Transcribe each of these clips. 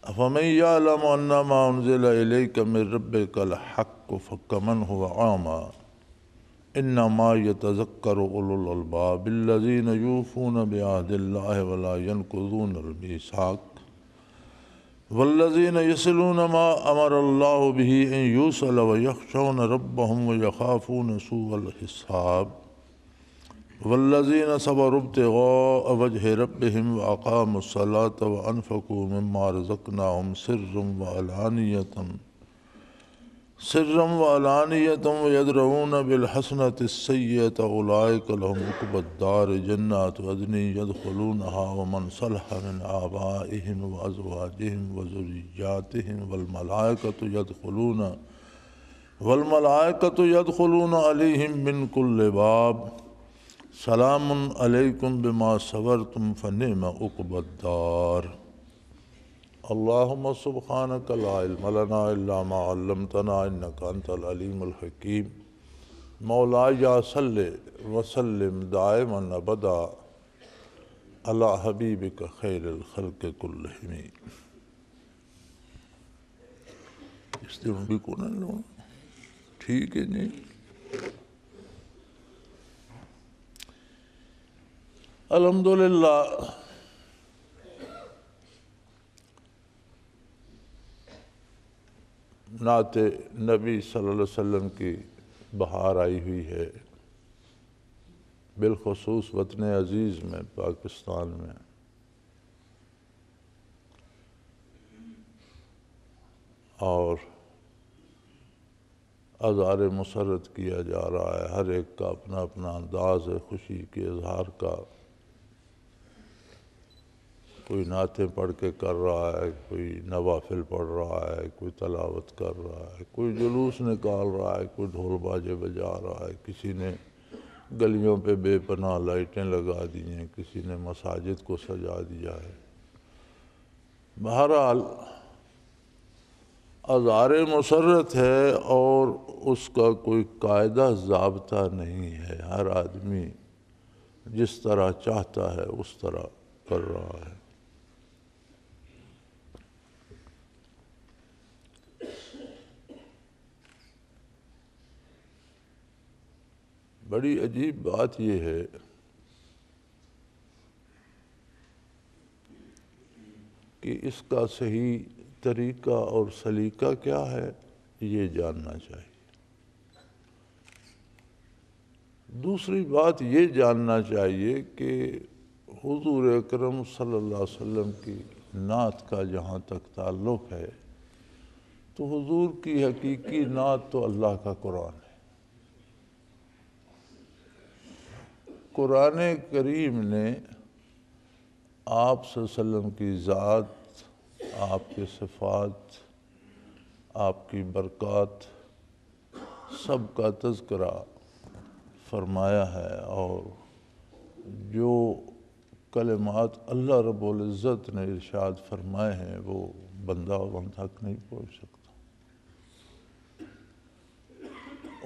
افمن یعلم انما انزل الیک من ربک الحق فکمن هو اعمی انما یتذکر اولو الالباب الذین یوفون بعہد اللہ ولا ینقضون المیثاق والذین یصلون ما امر اللہ به ان یوصل ویخشون ربهم ویخافون سوء الحساب والذین صبروا ابتغاء وجہ ربهم واقاموا الصلاة وانفقوا مما رزقناهم سرا وعلانیة ویدرؤون بالحسنة السیئة اولئک لهم عقبی الدار جنات عدن یدخلونها ومن صلح من آبائهم وازواجهم وذریاتهم والملائکة یدخلون علیہم من کل باب سلام علیکم بما صبرتم فنعم عقبی الدار اللہم سبحانک لا علم لنا الا ما علمتنا انک انت العلیم الحکیم مولاي صل وسلم دائما ابدا علی حبیبک خیر الخلق کلہم۔ اس دن بھی کون لوں ٹھیک ہے نہیں؟ الحمدللہ نعت نبی صلی اللہ علیہ وسلم کی بہار آئی ہوئی ہے، بالخصوص وطن عزیز میں پاکستان میں، اور اظہار مسرت کیا جا رہا ہے، ہر ایک کا اپنا اپنا انداز ہے خوشی کے اظہار کا، کوئی نعتیں پڑھ کے کر رہا ہے، کوئی نوافل پڑھ رہا ہے، کوئی تلاوت کر رہا ہے، کوئی جلوس نکال رہا ہے، کوئی ڈھول باجے بجا رہا ہے، کسی نے گلیوں پہ بے پناہ لائٹیں لگا دی ہیں، کسی نے مساجد کو سجا دیا ہے۔ بہرحال اظہار مسرت ہے اور اس کا کوئی قاعدہ ضابطہ نہیں ہے، ہر آدمی جس طرح چاہتا ہے اس طرح کر رہا ہے۔ بڑی عجیب بات یہ ہے کہ اس کا صحیح طریقہ اور سلیقہ کیا ہے یہ جاننا چاہیے۔ دوسری بات یہ جاننا چاہیے کہ حضور اکرم صلی اللہ علیہ وسلم کی نعت کا جہاں تک تعلق ہے تو حضور کی حقیقی نعت تو اللہ کا قرآن ہے۔ قرآن کریم نے آپ صلی اللہ علیہ وسلم کی ذات، آپ کے صفات، آپ کی برکات سب کا تذکرہ فرمایا ہے، اور جو کلمات اللہ رب العزت نے ارشاد فرمائے ہیں وہ بندہ ان تک نہیں پہنچ سکتا۔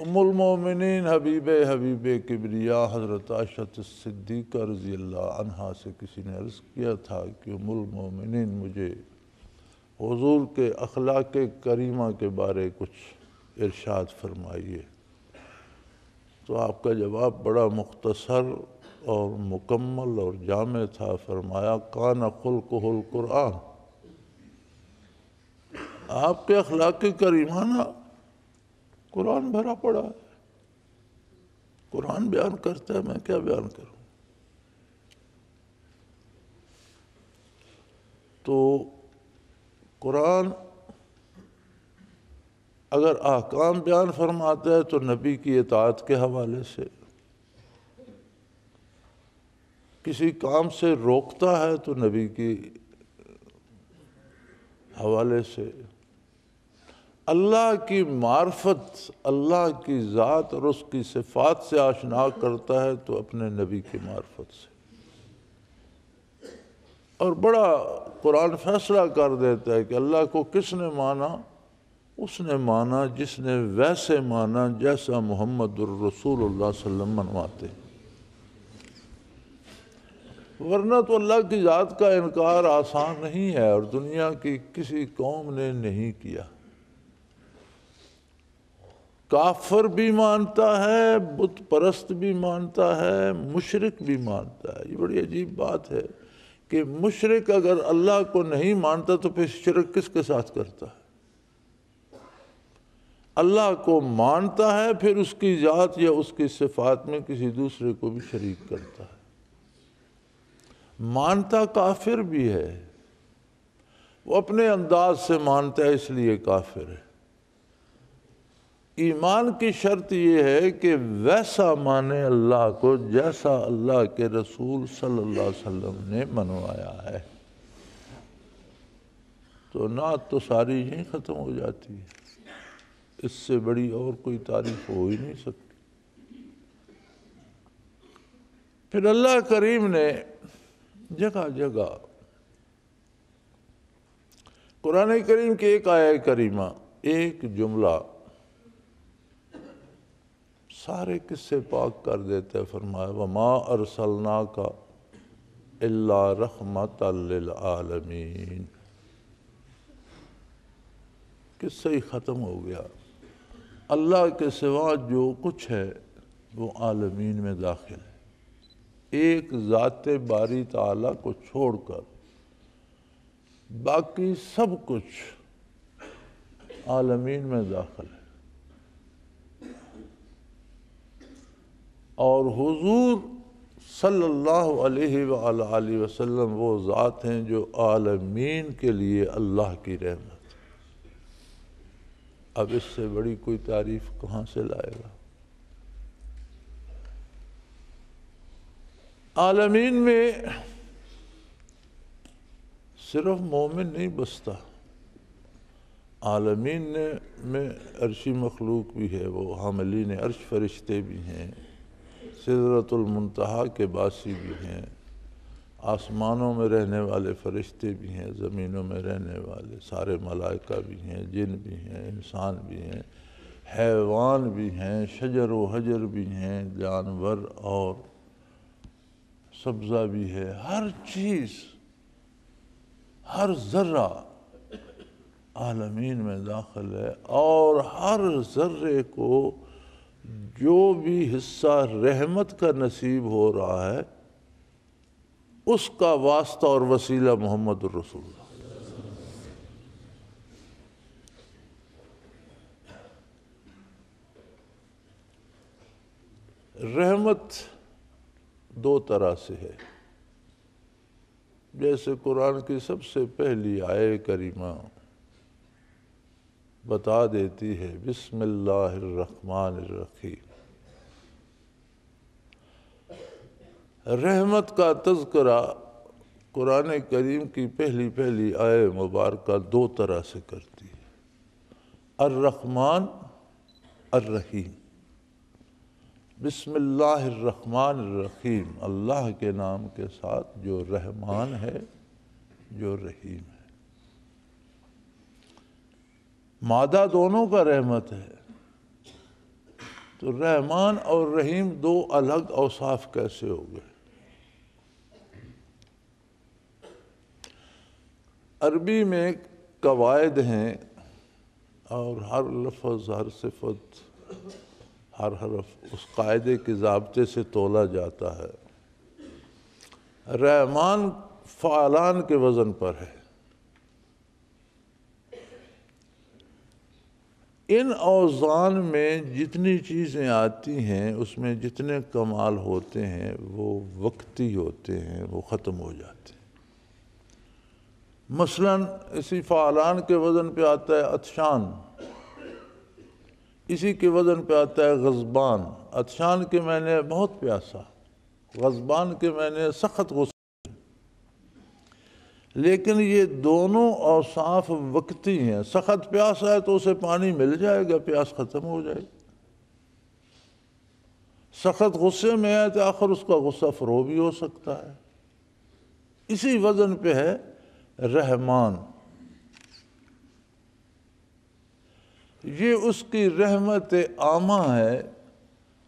ام المومنین حبیب کبریا حضرت عائشہ صدیقہ رضی اللہ عنہا سے کسی نے عرض کیا تھا کہ ام المومنین مجھے حضور کے اخلاق کریمہ کے بارے کچھ ارشاد فرمائیے، تو آپ کا جواب بڑا مختصر اور مکمل اور جامع تھا۔ فرمایا کان خلقہ القرآن، آپ کے اخلاق کریمانہ قرآن بھرا پڑا ہے، قرآن بیان کرتا ہے، میں کیا بیان کروں؟ تو قرآن اگر احکام بیان فرماتا ہے تو نبی کی اطاعت کے حوالے سے، کسی کام سے روکتا ہے تو نبی کی حوالے سے، اللہ کی معرفت، اللہ کی ذات اور اس کی صفات سے آشنا کرتا ہے تو اپنے نبی کی معرفت سے، اور بڑا قرآن فیصلہ کر دیتا ہے کہ اللہ کو کس نے مانا؟ اس نے مانا جس نے ویسے مانا جیسا محمد الرسول اللہ صلی اللہ علیہ وسلم منواتے۔ ورنہ تو اللہ کی ذات کا انکار آسان نہیں ہے، اور دنیا کی کسی قوم نے نہیں کیا۔ کافر بھی مانتا ہے، بت پرست بھی مانتا ہے، مشرک بھی مانتا ہے۔ یہ بڑی عجیب بات ہے کہ مشرک اگر اللہ کو نہیں مانتا تو پھر شرک کس کے ساتھ کرتا ہے؟ اللہ کو مانتا ہے، پھر اس کی ذات یا اس کی صفات میں کسی دوسرے کو بھی شریک کرتا ہے۔ مانتا کافر بھی ہے، وہ اپنے انداز سے مانتا ہے، اس لیے کافر ہے۔ ایمان کی شرط یہ ہے کہ ویسا مانے اللہ کو جیسا اللہ کے رسول صلی اللہ علیہ وسلم نے منوایا ہے۔ تو نعت تو ساری یہیں ختم ہو جاتی ہے، اس سے بڑی اور کوئی تعریف ہو ہی نہیں سکتی۔ پھر اللہ کریم نے جگہ جگہ قرآن کریم کی ایک آیہ کریمہ، ایک جملہ سارے قصے پاک کر دیتے ہیں۔ فرمایا وَمَا أَرْسَلْنَاكَ إِلَّا رَحْمَةً لِلْعَالَمِينَ، قصہ ہی ختم ہو گیا۔ اللہ کے سوا جو کچھ ہے وہ عالمین میں داخل ہے، ایک ذات باری تعالیٰ کو چھوڑ کر باقی سب کچھ عالمین میں داخل ہے۔ اور حضور صلی اللہ علیہ وآلہ وسلم وہ ذات ہیں جو عالمین کے لیے اللہ کی رحمت۔ اب اس سے بڑی کوئی تعریف کہاں سے لائے گا؟ عالمین میں صرف مومن نہیں بستا، عالمین میں عرشی مخلوق بھی ہے، وہ حاملین عرش فرشتے بھی ہیں، سدرۃ المنتہا کے باسی بھی ہیں، آسمانوں میں رہنے والے فرشتے بھی ہیں، زمینوں میں رہنے والے سارے ملائکہ بھی ہیں، جن بھی ہیں، انسان بھی ہیں، حیوان بھی ہیں، شجر و حجر بھی ہیں، جانور اور سبزہ بھی ہے۔ ہر چیز، ہر ذرہ عالمین میں داخل ہے، اور ہر ذرے کو جو بھی حصہ رحمت کا نصیب ہو رہا ہے اس کا واسطہ اور وسیلہ محمد الرسول اللہ۔ رحمت دو طرح سے ہے، جیسے قرآن کی سب سے پہلی آیہ کریمہ بتا دیتی ہے، بسم اللہ الرحمن الرحیم۔ رحمت کا تذکرہ قرآن کریم کی پہلی آیہ مبارکہ دو طرح سے کرتی ہے، الرحمن الرحیم۔ بسم اللہ الرحمن الرحیم، اللہ کے نام کے ساتھ جو رحمان ہے، جو رحیم ہے۔ مادہ دونوں کا رحمت ہے، تو رحمان اور رحیم دو الگ اوصاف کیسے ہو گئے؟ عربی میں قواعد ہیں، اور ہر لفظ، ہر صفت، ہر حرف اس قاعدے کے ضابطے سے تولا جاتا ہے۔ رحمان فعلان کے وزن پر ہے۔ ان اوزان میں جتنی چیزیں آتی ہیں، اس میں جتنے کمال ہوتے ہیں وہ وقتی ہوتے ہیں، وہ ختم ہو جاتے ہیں۔ مثلاً اسی فعلان کے وزن پہ آتا ہے عطشان، اسی کے وزن پہ آتا ہے غضبان۔ عطشان کے معنی بہت پیاسا، غضبان کے معنی سخت غصہ۔ لیکن یہ دونوں اوصاف وقتی ہیں۔ سخت پیاس ہے تو اسے پانی مل جائے گا، پیاس ختم ہو جائے گی۔ سخت غصے میں ہے تو آخر اس کا غصہ فرو بھی ہو سکتا ہے۔ اسی وزن پہ ہے رحمان، یہ اس کی رحمت عامہ ہے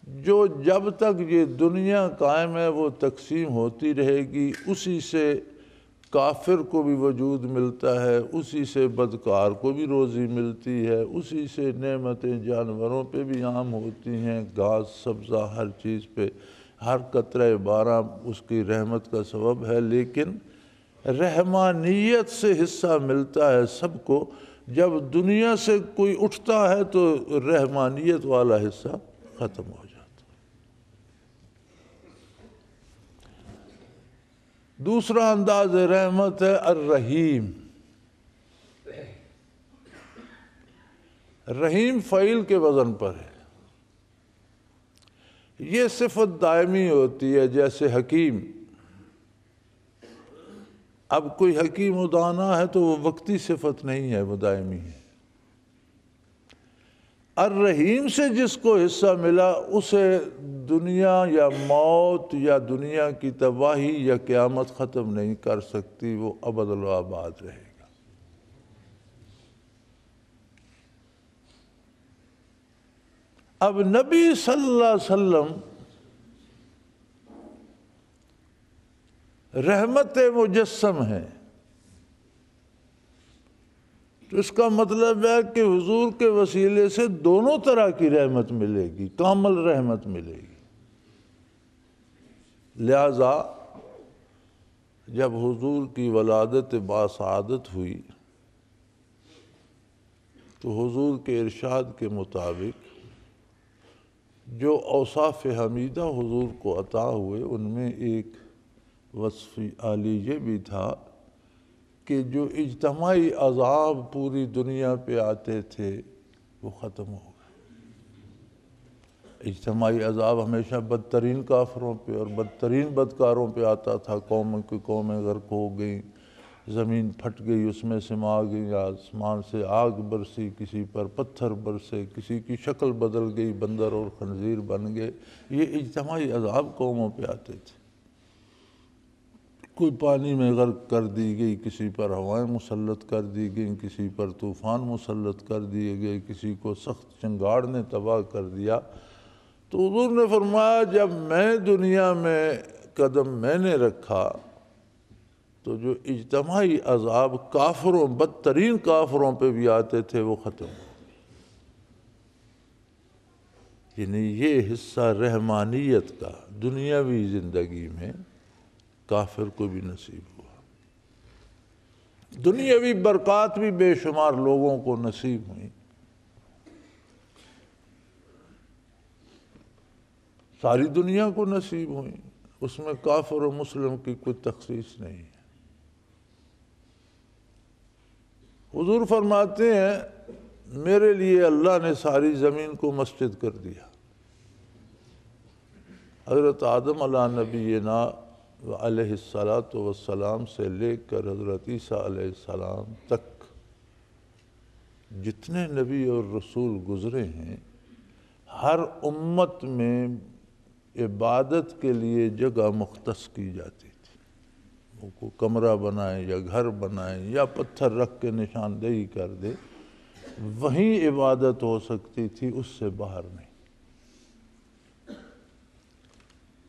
جو جب تک یہ دنیا قائم ہے وہ تقسیم ہوتی رہے گی، اسی سے کافر کو بھی وجود ملتا ہے، اسی سے بدکار کو بھی روزی ملتی ہے، اسی سے نعمتیں جانوروں پہ بھی عام ہوتی ہیں، گھاس سبزہ ہر چیز پہ، ہر قطرہ بارہ اس کی رحمت کا سبب ہے۔ لیکن رحمانیت سے حصہ ملتا ہے سب کو، جب دنیا سے کوئی اٹھتا ہے تو رحمانیت والا حصہ ختم ہو جاتا ہے۔ دوسرا انداز رحمت ہے الرحیم۔ رحیم فعیل کے وزن پر ہے، یہ صفت دائمی ہوتی ہے، جیسے حکیم۔ اب کوئی حکیم و دانا ہے تو وہ وقتی صفت نہیں ہے، وہ دائمی ہے۔ الرحیم سے جس کو حصہ ملا اسے دنیا یا موت یا دنیا کی تباہی یا قیامت ختم نہیں کر سکتی، وہ ابد الآباد رہے گا۔ اب نبی صلی اللہ علیہ وسلم رحمت مجسم ہے، تو اس کا مطلب ہے کہ حضور کے وسیلے سے دونوں طرح کی رحمت ملے گی، کامل رحمت ملے گی۔ لہذا جب حضور کی ولادت باسعادت ہوئی تو حضور کے ارشاد کے مطابق جو اوصاف حمیدہ حضور کو عطا ہوئے ان میں ایک وصف عالی یہ بھی تھا کہ جو اجتماعی عذاب پوری دنیا پہ آتے تھے وہ ختم ہو گئے۔ اجتماعی عذاب ہمیشہ بدترین کافروں پہ اور بدترین بدکاروں پہ آتا تھا، قوموں کی قومیں غرق ہو گئیں، زمین پھٹ گئی، اس میں سما گئی، آسمان سے آگ برسی، کسی پر پتھر برسے، کسی کی شکل بدل گئی، بندر اور خنزیر بن گئے۔ یہ اجتماعی عذاب قوموں پہ آتے تھے۔ کوئی پانی میں غرق کر دی گئی، کسی پر ہوائیں مسلط کر دی گئیں، کسی پر طوفان مسلط کر دیے گئے، کسی کو سخت چنگاڑ نے تباہ کر دیا۔ تو حضور نے فرمایا جب میں دنیا میں قدم میں نے رکھا تو جو اجتماعی عذاب کافروں، بدترین کافروں پہ بھی آتے تھے وہ ختم ہو۔ یعنی یہ حصہ رحمانیت کا دنیاوی زندگی میں کافر کو بھی نصیب ہوا، دنیاوی برکات بھی بے شمار لوگوں کو نصیب ہوئی، ساری دنیا کو نصیب ہوئی، اس میں کافر و مسلم کی کوئی تخصیص نہیں ہے۔ حضور فرماتے ہیں میرے لیے اللہ نے ساری زمین کو مسجد کر دیا۔ حضرت آدم علیہ نبینا علیہ السلام سے لے کر حضرت عیسیٰ علیہ السلام تک جتنے نبی اور رسول گزرے ہیں، ہر امت میں عبادت کے لیے جگہ مختص کی جاتی تھی۔ وہ کو کمرہ بنائیں یا گھر بنائیں یا پتھر رکھ کے نشاندہی کر دے، وہیں عبادت ہو سکتی تھی، اس سے باہر نہیں۔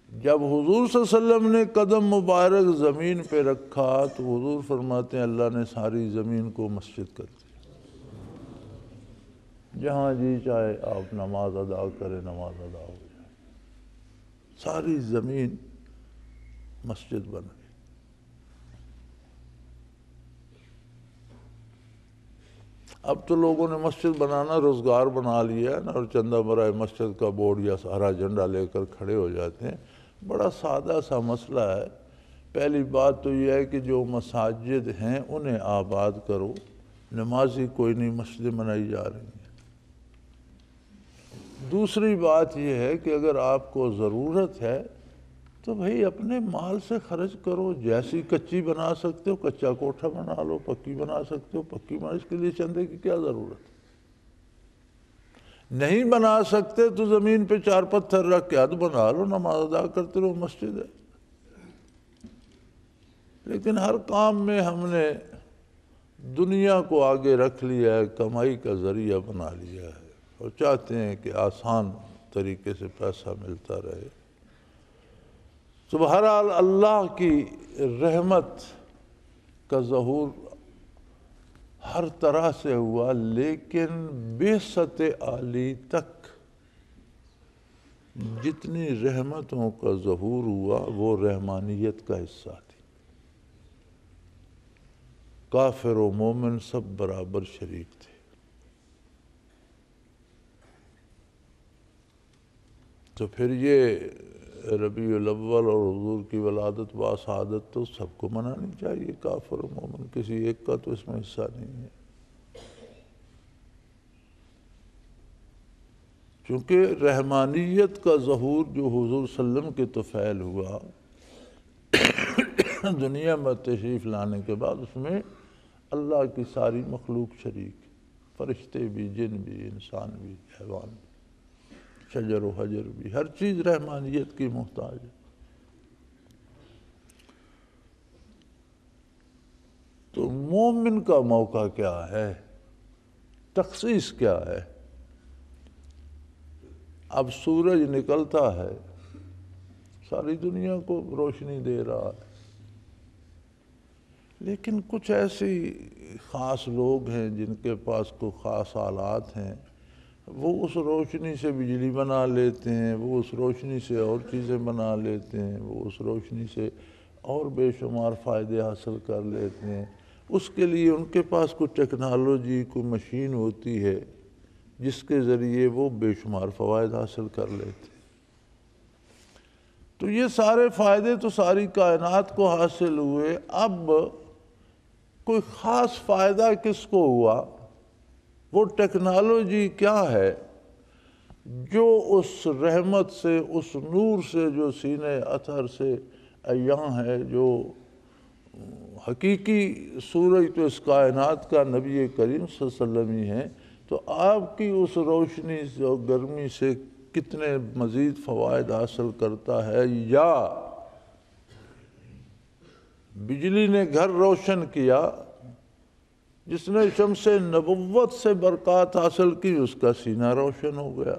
جب حضور صلی اللہ علیہ وسلم نے قدم مبارک زمین پہ رکھا تو حضور فرماتے ہیں اللہ نے ساری زمین کو مسجد کر دی۔ جہاں جی چاہے آپ نماز ادا کریں، نماز ادا ہو جائے، ساری زمین مسجد بن گئی۔ اب تو لوگوں نے مسجد بنانا روزگار بنا لیا ہے نا، اور چندہ برائے مسجد کا بورڈ یا ہرا جھنڈا لے کر کھڑے ہو جاتے ہیں۔ بڑا سادہ سا مسئلہ ہے۔ پہلی بات تو یہ ہے کہ جو مساجد ہیں انہیں آباد کرو، نمازی کوئی نہیں، مسجدیں بنائی جا رہی ہیں۔ دوسری بات یہ ہے کہ اگر آپ کو ضرورت ہے تو بھئی اپنے مال سے خرچ کرو، جیسی کچی بنا سکتے ہو کچا کوٹھا بنا لو، پکی بنا سکتے ہو پکی بنا، اس کے لیے چندے کی کیا ضرورت ہے؟ نہیں بنا سکتے تو زمین پہ چار پتھر رکھ کے حد بنا لو، نماز ادا کرتے رہو، مسجد ہے۔ لیکن ہر کام میں ہم نے دنیا کو آگے رکھ لیا ہے، کمائی کا ذریعہ بنا لیا ہے، اور چاہتے ہیں کہ آسان طریقے سے پیسہ ملتا رہے۔ تو بہرحال اللہ کی رحمت کا ظہور ہر طرح سے ہوا، لیکن بعثت عالی تک جتنی رحمتوں کا ظہور ہوا وہ رحمانیت کا حصہ تھی۔ کافر و مومن سب برابر شریک تھے۔ تو پھر یہ ربیع الاول اور حضور کی ولادت باسعادت تو سب کو منانی چاہیے، کافر و مومن، کسی ایک کا تو اس میں حصہ نہیں ہے۔ چونکہ رحمانیت کا ظہور جو حضور صلی اللہ علیہ وسلم کے طفیل ہوا دنیا میں تشریف لانے کے بعد، اس میں اللہ کی ساری مخلوق شریک، فرشتے بھی، جن بھی، انسان بھی، حیوان بھی، شجر و حجر بھی، ہر چیز رحمانیت کی محتاج ہے۔ تو مومن کا موقع کیا ہے، تخصیص کیا ہے؟ اب سورج نکلتا ہے، ساری دنیا کو روشنی دے رہا ہے، لیکن کچھ ایسی خاص لوگ ہیں جن کے پاس کوئی خاص آلات ہیں، وہ اس روشنی سے بجلی بنا لیتے ہیں، وہ اس روشنی سے اور چیزیں بنا لیتے ہیں، وہ اس روشنی سے اور بے شمار فائدے حاصل کر لیتے ہیں۔ اس کے لیے ان کے پاس کوئی ٹیکنالوجی، کوئی مشین ہوتی ہے جس کے ذریعے وہ بے شمار فوائد حاصل کر لیتے ہیں۔ تو یہ سارے فائدے تو ساری کائنات کو حاصل ہوئے، اب کوئی خاص فائدہ کس کو ہوا؟ وہ ٹیکنالوجی کیا ہے جو اس رحمت سے، اس نور سے جو سینہ اطہر سے عیاں ہے، جو حقیقی سورج تو اس کائنات کا نبی کریم صلی اللہ علیہ وسلم ہی ہے، تو آپ کی اس روشنی سے اور گرمی سے کتنے مزید فوائد حاصل کرتا ہے؟ یا بجلی نے گھر روشن کیا، جس نے شمس نبوت سے برکات حاصل کی اس کا سینہ روشن ہو گیا،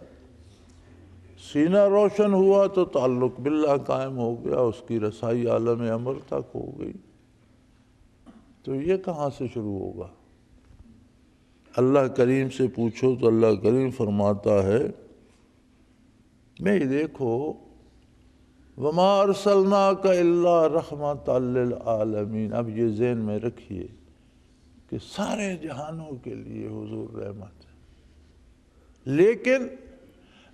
سینہ روشن ہوا تو تعلق باللہ قائم ہو گیا، اس کی رسائی عالم امر تک ہو گئی۔ تو یہ کہاں سے شروع ہوگا؟ اللہ کریم سے پوچھو تو اللہ کریم فرماتا ہے، میں دیکھو وَمَا أَرْسَلْنَاكَ إِلَّا رَحْمَةً لِلْعَالَمِينَ۔ اب یہ ذہن میں رکھیے کہ سارے جہانوں کے لیے حضور رحمت ہے، لیکن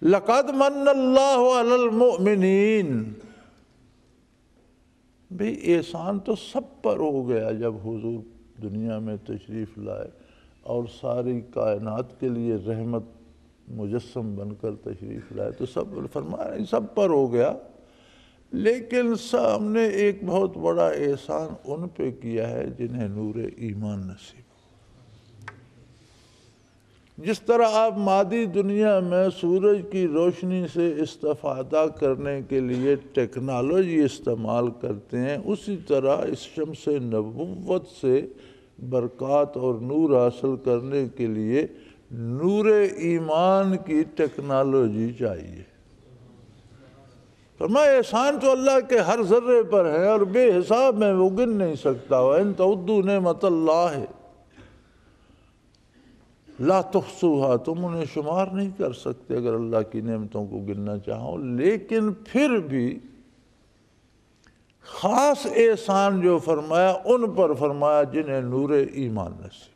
لَقَدْ مَنَّ اللَّهُ عَلَى الْمُؤْمِنِينَ، بھئی احسان تو سب پر ہو گیا جب حضور دنیا میں تشریف لائے اور ساری کائنات کے لیے رحمت مجسم بن کر تشریف لائے، تو سب فرمایا سب پر ہو گیا، لیکن ہم نے ایک بہت بڑا احسان ان پہ کیا ہے جنہیں نور ایمان نصیب ہو۔ جس طرح آپ مادی دنیا میں سورج کی روشنی سے استفادہ کرنے کے لیے ٹیکنالوجی استعمال کرتے ہیں، اسی طرح اس شمس نبوت سے برکات اور نور حاصل کرنے کے لیے نور ایمان کی ٹیکنالوجی چاہیے۔ فرمایا احسان تو اللہ کے ہر ذرے پر ہے اور بے حساب میں وہ گن نہیں سکتا۔ وَإِن تَعُدُّوا نِعْمَتَ اللَّهِ لا تحصوها، تم انہیں شمار نہیں کر سکتے اگر اللہ کی نعمتوں کو گننا چاہو۔ لیکن پھر بھی خاص احسان جو فرمایا ان پر فرمایا جنہیں نور ایمان نصیب۔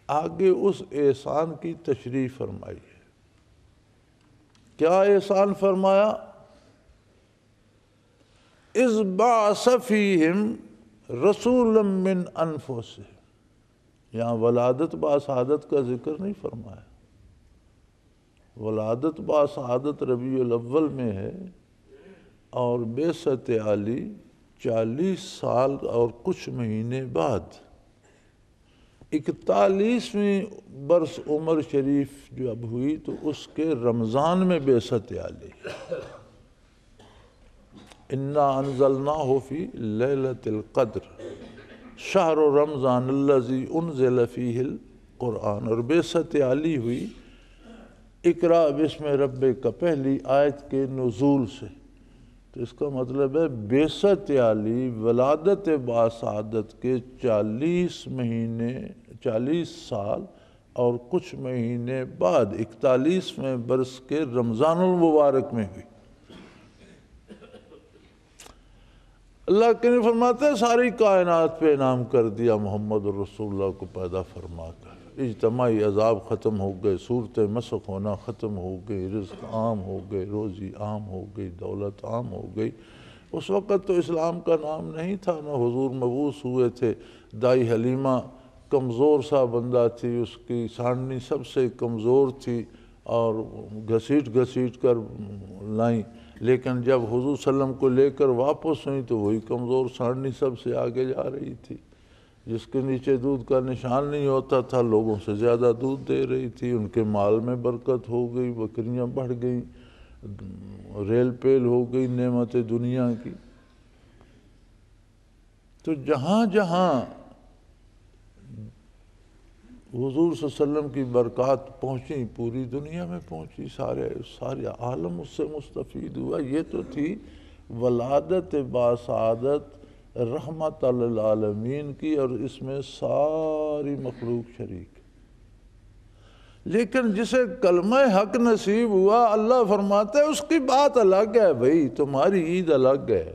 آگے اس احسان کی تشریح فرمائی ہے۔ کیا احسان فرمایا؟ اذ بعث فیہم رسولا من انفسہم، یہاں ولادت باسعادت کا ذکر نہیں فرمایا، ولادت باسعادت ربیع الاول میں ہے، اور بعثت عالی 40 سال اور کچھ مہینے بعد 41ویں برس عمر شریف جب ہوئی تو اس کے رمضان میں بعثت عالی۔ انا انزلناہ فی لیلۃ القدر شہر رمضان الذی انزل فیہ القرآن، اور بعثت عالی ہوئی اقرا بسم ربک کا پہلی آیت کے نزول سے، تو اس کا مطلب ہے بعثت علی ولادت باسعادت کے 40 سال اور کچھ مہینے بعد 41ویں برس کے رمضان المبارک میں ہوئی۔ اللہ کے نے فرماتا ہے ساری کائنات پہ انعام کر دیا محمد رسول اللہ کو پیدا فرما کر، اجتماعی عذاب ختم ہو گئے، صورتیں مسخ ہونا ختم ہو گئی، رزق عام ہو گئے، روزی عام ہو گئی، دولت عام ہو گئی۔ اس وقت تو اسلام کا نام نہیں تھا، نہ حضور مبعوث ہوئے تھے۔ دائی حلیمہ کمزور سا بندہ تھی، اس کی سانڈنی سب سے کمزور تھی اور گھسیٹ گھسیٹ کر لائیں، لیکن جب حضور صلی اللہ علیہ وسلم کو لے کر واپس ہوئیں تو وہی کمزور سانڈنی سب سے آگے جا رہی تھی، جس کے نیچے دودھ کا نشان نہیں ہوتا تھا، لوگوں سے زیادہ دودھ دے رہی تھی، ان کے مال میں برکت ہو گئی، بکریاں بڑھ گئیں، ریل پیل ہو گئی نعمت دنیا کی۔ تو جہاں جہاں حضور صلی اللہ علیہ وسلم کی برکات پہنچی پوری دنیا میں پہنچی، سارے عالم اس سے مستفید ہوا۔ یہ تو تھی ولادت باسعادت رحمت للعالمین کی، اور اس میں ساری مخلوق شریک۔ لیکن جسے کلمہ حق نصیب ہوا، اللہ فرماتا ہے اس کی بات الگ ہے، بھائی تمہاری عید الگ ہے،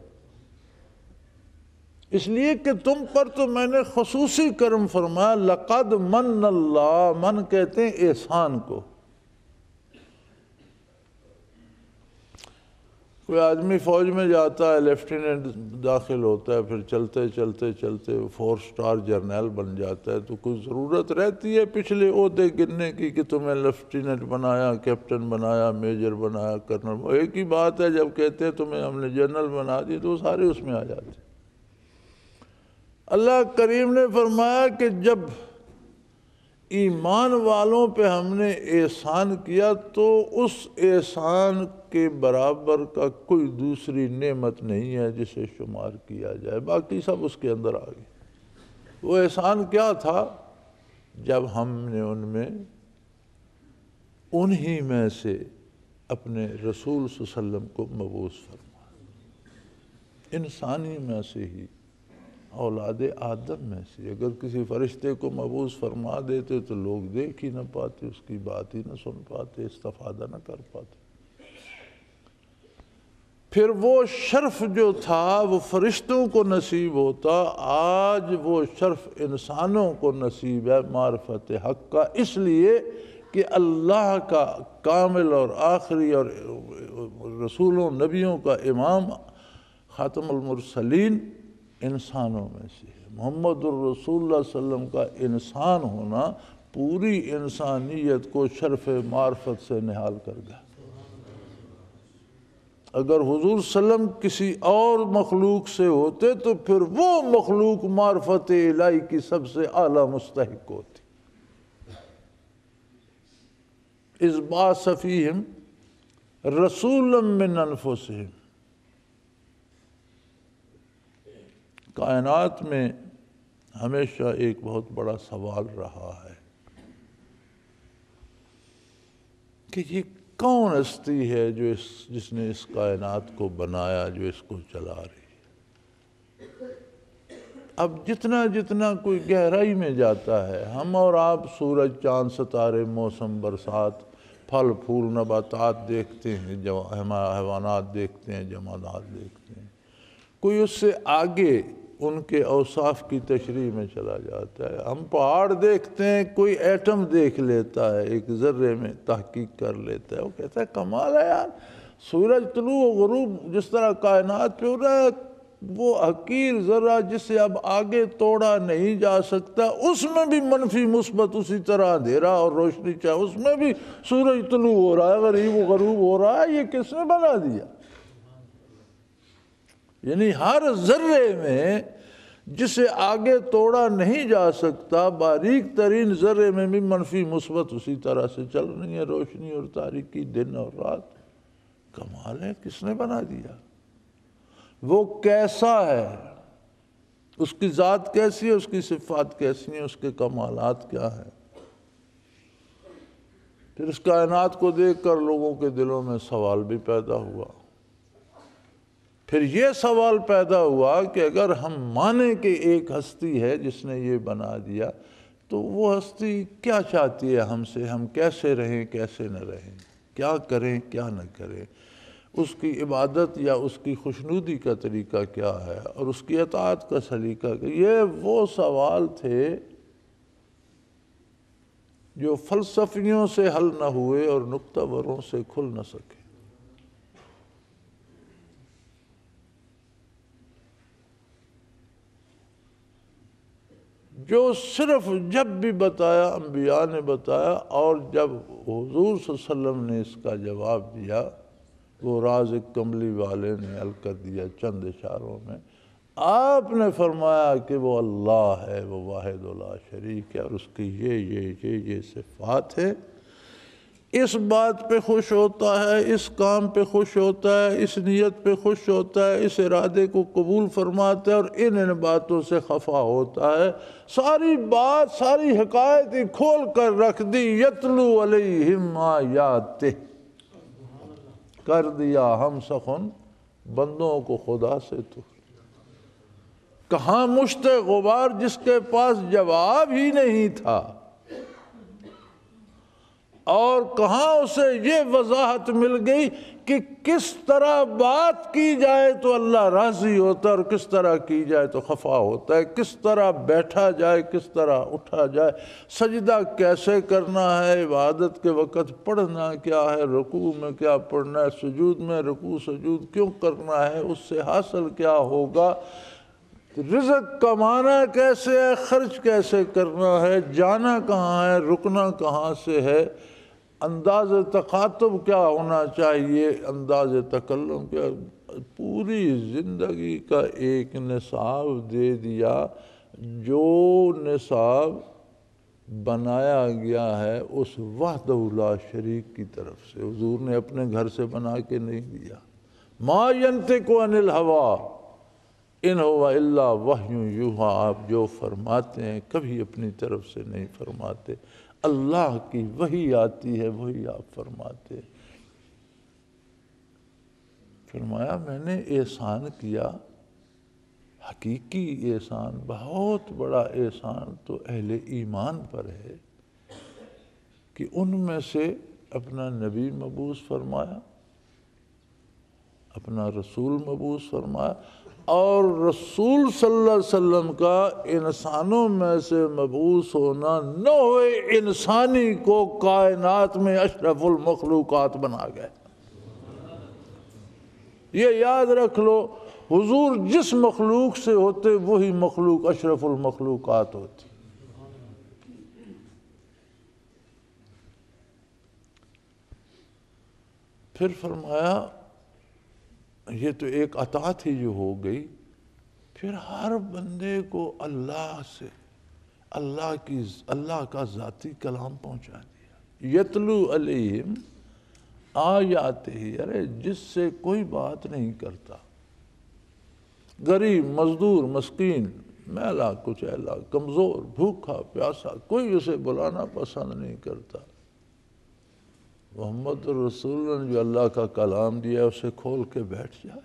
اس لیے کہ تم پر تو میں نے خصوصی کرم فرمایا۔ لقد من اللہ، من کہتے ہیں احسان کو۔ کوئی آدمی فوج میں جاتا ہے، لیفٹیننٹ داخل ہوتا ہے، پھر چلتے چلتے چلتے 4 اسٹار جرنیل بن جاتا ہے، تو کوئی ضرورت رہتی ہے پچھلے عہدے گننے کی کہ تمہیں لیفٹیننٹ بنایا، کیپٹن بنایا، میجر بنایا، کرنل۔ ایک ہی بات ہے، جب کہتے ہیں تمہیں ہم نے جنرل بنا دی تو سارے اس میں آ جاتے ہیں۔ اللہ کریم نے فرمایا کہ جب ایمان والوں پہ ہم نے احسان کیا تو اس احسان کے برابر کا کوئی دوسری نعمت نہیں ہے جسے شمار کیا جائے، باقی سب اس کے اندر آ گئی۔ وہ احسان کیا تھا؟ جب ہم نے انہی میں سے اپنے رسول صلی اللہ علیہ وسلم کو مبعوث فرمایا، انسانی میں سے ہی، اولاد آدم میں سے۔ اگر کسی فرشتے کو مبعوث فرما دیتے تو لوگ دیکھ ہی نہ پاتے، اس کی بات ہی نہ سن پاتے، استفادہ نہ کر پاتے۔ پھر وہ شرف جو تھا وہ فرشتوں کو نصیب ہوتا، آج وہ شرف انسانوں کو نصیب ہے معرفت حق کا، اس لیے کہ اللہ کا کامل اور آخری اور رسولوں نبیوں کا امام خاتم المرسلین انسانوں میں سے محمد الرسول اللہ صلی اللہ علیہ وسلم کا انسان ہونا پوری انسانیت کو شرف معرفت سے نہال کر گیا۔ اگر حضور صلی اللہ علیہ وسلم کسی اور مخلوق سے ہوتے تو پھر وہ مخلوق معرفت الہی کی سب سے اعلیٰ مستحق ہوتی۔ اذ بعث فیہم رسولا من انفسہم۔ کائنات میں ہمیشہ ایک بہت بڑا سوال رہا ہے کہ یہ کون ہستی ہے جس نے اس کائنات کو بنایا، جو اس کو چلا رہی ہے۔ اب جتنا جتنا کوئی گہرائی میں جاتا ہے، ہم اور آپ سورج، چاند، ستارے، موسم، برسات، پھل پھول، نباتات دیکھتے ہیں، حیوانات دیکھتے ہیں، جمادات دیکھتے ہیں۔ کوئی اس سے آگے ان کے اوصاف کی تشریح میں چلا جاتا ہے۔ ہم پہاڑ دیکھتے ہیں، کوئی ایٹم دیکھ لیتا ہے، ایک ذرے میں تحقیق کر لیتا ہے، وہ کہتا ہے کمال ہے یار، سورج طلوع و غروب جس طرح کائنات پہ ہو رہا ہے، وہ حقیر ذرہ جسے اب آگے توڑا نہیں جا سکتا، اس میں بھی منفی مثبت اسی طرح اندھیرا اور روشنی چاہے، اس میں بھی سورج طلوع ہو رہا ہے، غروب و غروب ہو رہا ہے۔ یہ کس نے بنا دیا؟ یعنی ہر ذرے میں جسے آگے توڑا نہیں جا سکتا، باریک ترین ذرے میں بھی منفی مثبت اسی طرح سے چل رہی ہے، روشنی اور تاریکی، دن اور رات۔ کمال ہے، کس نے بنا دیا؟ وہ کیسا ہے، اس کی ذات کیسی ہے، اس کی صفات کیسی ہیں، اس کے کمالات کیا ہیں؟ پھر اس کائنات کو دیکھ کر لوگوں کے دلوں میں سوال بھی پیدا ہوا. پھر یہ سوال پیدا ہوا کہ اگر ہم مانیں کہ ایک ہستی ہے جس نے یہ بنا دیا تو وہ ہستی کیا چاہتی ہے ہم سے، ہم کیسے رہیں کیسے نہ رہیں، کیا کریں کیا نہ کریں، اس کی عبادت یا اس کی خوشنودی کا طریقہ کیا ہے اور اس کی اطاعت کا سلیقہ کیا. یہ وہ سوال تھے جو فلسفیوں سے حل نہ ہوئے اور نکتہ وروں سے کھل نہ سکے. جو صرف جب بھی بتایا انبیاء نے بتایا، اور جب حضور صلی اللہ علیہ وسلم نے اس کا جواب دیا وہ راز کملی والے نے حل کر دیا چند اشاروں میں. آپ نے فرمایا کہ وہ اللہ ہے، وہ واحد لا شریک ہے، اور اس کی یہ صفات ہے. اس بات پہ خوش ہوتا ہے، اس کام پہ خوش ہوتا ہے، اس نیت پہ خوش ہوتا ہے، اس ارادے کو قبول فرماتا ہے اور ان باتوں سے خفا ہوتا ہے. ساری بات، ساری حقائق کھول کر رکھ دی. یتلو علیہم آیاتہ، کر دیا ہم سخن بندوں کو خدا سے. تو کہاں مشت غبار جس کے پاس جواب ہی نہیں تھا، اور کہاں اسے یہ وضاحت مل گئی کہ کس طرح بات کی جائے تو اللہ راضی ہوتا ہے اور کس طرح کی جائے تو خفا ہوتا ہے، کس طرح بیٹھا جائے کس طرح اٹھا جائے، سجدہ کیسے کرنا ہے، عبادت کے وقت پڑھنا کیا ہے، رکوع میں کیا پڑھنا ہے، سجود میں رکوع سجود کیوں کرنا ہے، اس سے حاصل کیا ہوگا، رزق کمانا کیسے ہے، خرچ کیسے کرنا ہے، جانا کہاں ہے، رکنا کہاں سے ہے، انداز تخاطب کیا ہونا چاہیے، انداز تکلم کیا. پوری زندگی کا ایک نصاب دے دیا، جو نصاب بنایا گیا ہے اس وحدہ لا شریک کی طرف سے. حضور نے اپنے گھر سے بنا کے نہیں دیا. ما ینطق عن الہویٰ ان هو الا وحی یوحیٰ، آپ جو فرماتے ہیں کبھی اپنی طرف سے نہیں فرماتے، اللہ کی وحی آتی ہے وہی آپ فرماتے. فرمایا میں نے احسان کیا، حقیقی احسان، بہت بڑا احسان تو اہل ایمان پر ہے کہ ان میں سے اپنا نبی مبعوث فرمایا، اپنا رسول مبعوث فرمایا، اور رسول صلی اللہ علیہ وسلم کا انسانوں میں سے مبعوث ہونا نوع انسانی کو کائنات میں اشرف المخلوقات بنا گئے. یہ یاد رکھ لو، حضور جس مخلوق سے ہوتے وہی مخلوق اشرف المخلوقات ہوتی. پھر فرمایا یہ تو ایک اطاعت ہی جو ہو گئی، پھر ہر بندے کو اللہ سے اللہ کا ذاتی کلام پہنچا دیا. یتلو علیہم آیاتہ، ارے جس سے کوئی بات نہیں کرتا، غریب مزدور مسکین میلا کچیلا کمزور بھوکا پیاسا کوئی اسے بلانا پسند نہیں کرتا. محمد رسول اللہ نے جو اللہ کا کلام دیا اسے کھول کے بیٹھ جائے.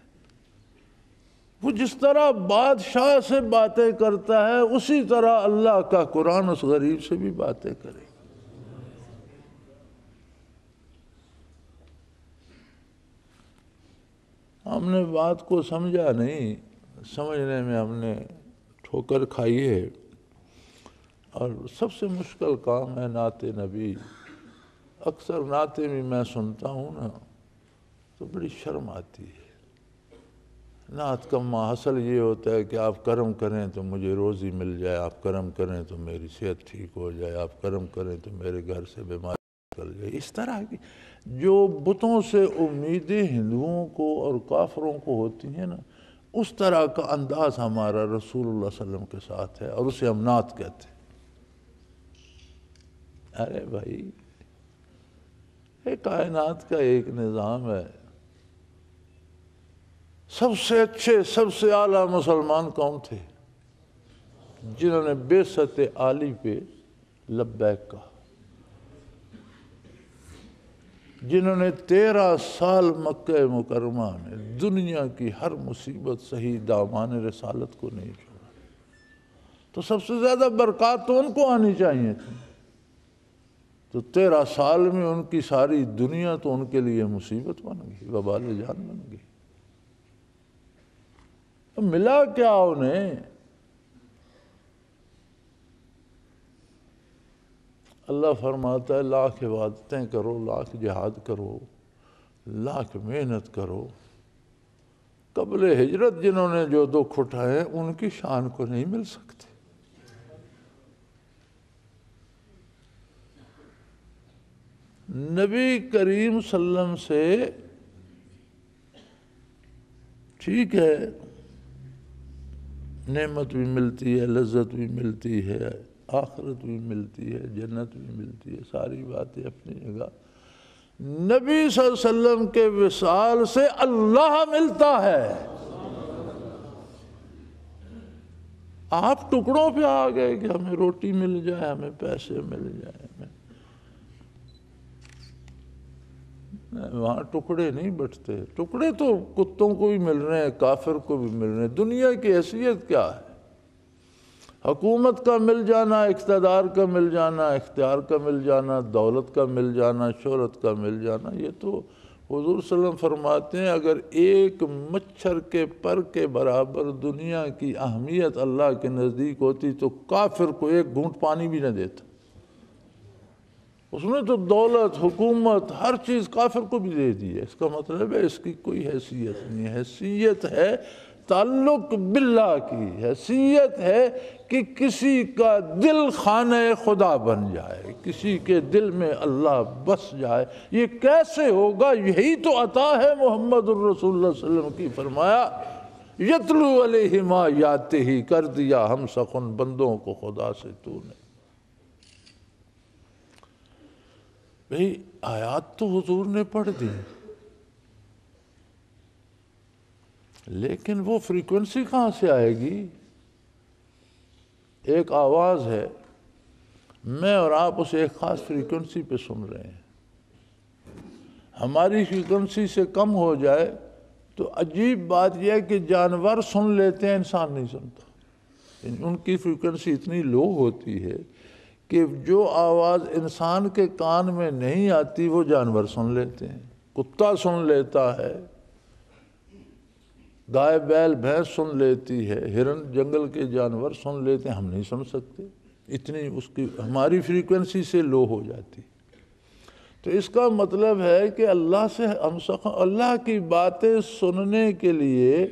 وہ جس طرح بادشاہ سے باتیں کرتا ہے اسی طرح اللہ کا قرآن اس غریب سے بھی باتیں کرے. ہم نے بات کو سمجھا نہیں، سمجھنے میں ہم نے ٹھوکر کھائی ہے. اور سب سے مشکل کام ہے نعت نبی. اکثر نعتیں بھی میں سنتا ہوں نا تو بڑی شرم آتی ہے. نعت کا ماحصل یہ ہوتا ہے کہ آپ کرم کریں تو مجھے روزی مل جائے، آپ کرم کریں تو میری صحت ٹھیک ہو جائے، آپ کرم کریں تو میرے گھر سے بیماری نکل جائے. اس طرح کی جو بتوں سے امیدیں ہندوؤں کو اور کافروں کو ہوتی ہیں نا، اس طرح کا انداز ہمارا رسول اللہ صلی اللہ علیہ وسلم کے ساتھ ہے، اور اسے ہم نعت کہتے ہیں. ارے بھائی، کائنات کا ایک نظام ہے. سب سے اچھے سب سے اعلیٰ مسلمان کون تھے؟ جنہوں نے بعثت عالی پہ لبیک کہا. جنہوں نے 13 سال مکہ مکرمہ میں دنیا کی ہر مصیبت صحیح دامان رسالت کو نہیں چھوڑا، تو سب سے زیادہ برکات تو ان کو آنی چاہیے تھی، تو 13 سال میں ان کی ساری دنیا تو ان کے لیے مصیبت بن گئی، وبال جان بن گئی۔ تو ملا کیا انہیں؟ اللہ فرماتا ہے لاکھ عبادتیں کرو، لاکھ جہاد کرو، لاکھ محنت کرو، قبل ہجرت جنہوں نے جو دکھ اٹھائے ان کی شان کو نہیں مل سکتے۔ نبی کریم صلی اللہ علیہ وسلم سے ٹھیک ہے نعمت بھی ملتی ہے، لذت بھی ملتی ہے، آخرت بھی ملتی ہے، جنت بھی ملتی ہے، ساری باتیں اپنی جگہ۔ نبی صلی اللہ علیہ وسلم کے وصال سے اللہ ملتا ہے۔ آپ ٹکڑوں پہ آ گئے کہ ہمیں روٹی مل جائے، ہمیں پیسے مل جائیں، وہاں ٹکڑے نہیں بٹتے، ٹکڑے تو کتوں کو بھی مل رہے ہیں، کافر کو بھی مل رہے ہیں۔ دنیا کی حیثیت کیا ہے؟ حکومت کا مل جانا، اقتدار کا مل جانا، اختیار کا مل جانا، دولت کا مل جانا، شہرت کا مل جانا، یہ تو حضور صلی اللہ علیہ وسلم فرماتے ہیں اگر ایک مچھر کے پر کے برابر دنیا کی اہمیت اللہ کے نزدیک ہوتی تو کافر کو ایک گھونٹ پانی بھی نہ دیتا۔ اس نے تو دولت، حکومت، ہر چیز کافر کو بھی دے دی ہے، اس کا مطلب ہے اس کی کوئی حیثیت نہیں ہے۔ حیثیت ہے تعلق باللہ کی، حیثیت ہے کہ کسی کا دل خانہ خدا بن جائے، کسی کے دل میں اللہ بس جائے۔ یہ کیسے ہوگا؟ یہی تو عطا ہے محمد الرسول اللہ صلی اللہ علیہ وسلم کی۔ فرمایا یتلو علیہم آیاتہ، ہی کر دیا ہم سخن بندوں کو خدا سے تو نے۔ بھئی آیات تو حضور نے پڑھ دی، لیکن وہ فریکوینسی کہاں سے آئے گی؟ ایک آواز ہے، میں اور آپ اسے ایک خاص فریکوینسی پہ سن رہے ہیں، ہماری فریکوینسی سے کم ہو جائے تو عجیب بات یہ ہے کہ جانور سن لیتے ہیں، انسان نہیں سنتا۔ ان کی فریکوینسی اتنی لو ہوتی ہے کہ جو آواز انسان کے کان میں نہیں آتی وہ جانور سن لیتے ہیں۔ کتا سن لیتا ہے، گائے بیل بھینس سن لیتی ہے، ہرن جنگل کے جانور سن لیتے ہیں، ہم نہیں سن سکتے، اتنی اس کی ہماری فریکوینسی سے لو ہو جاتی۔ تو اس کا مطلب ہے کہ اللہ سے اللہ کی باتیں سننے کے لیے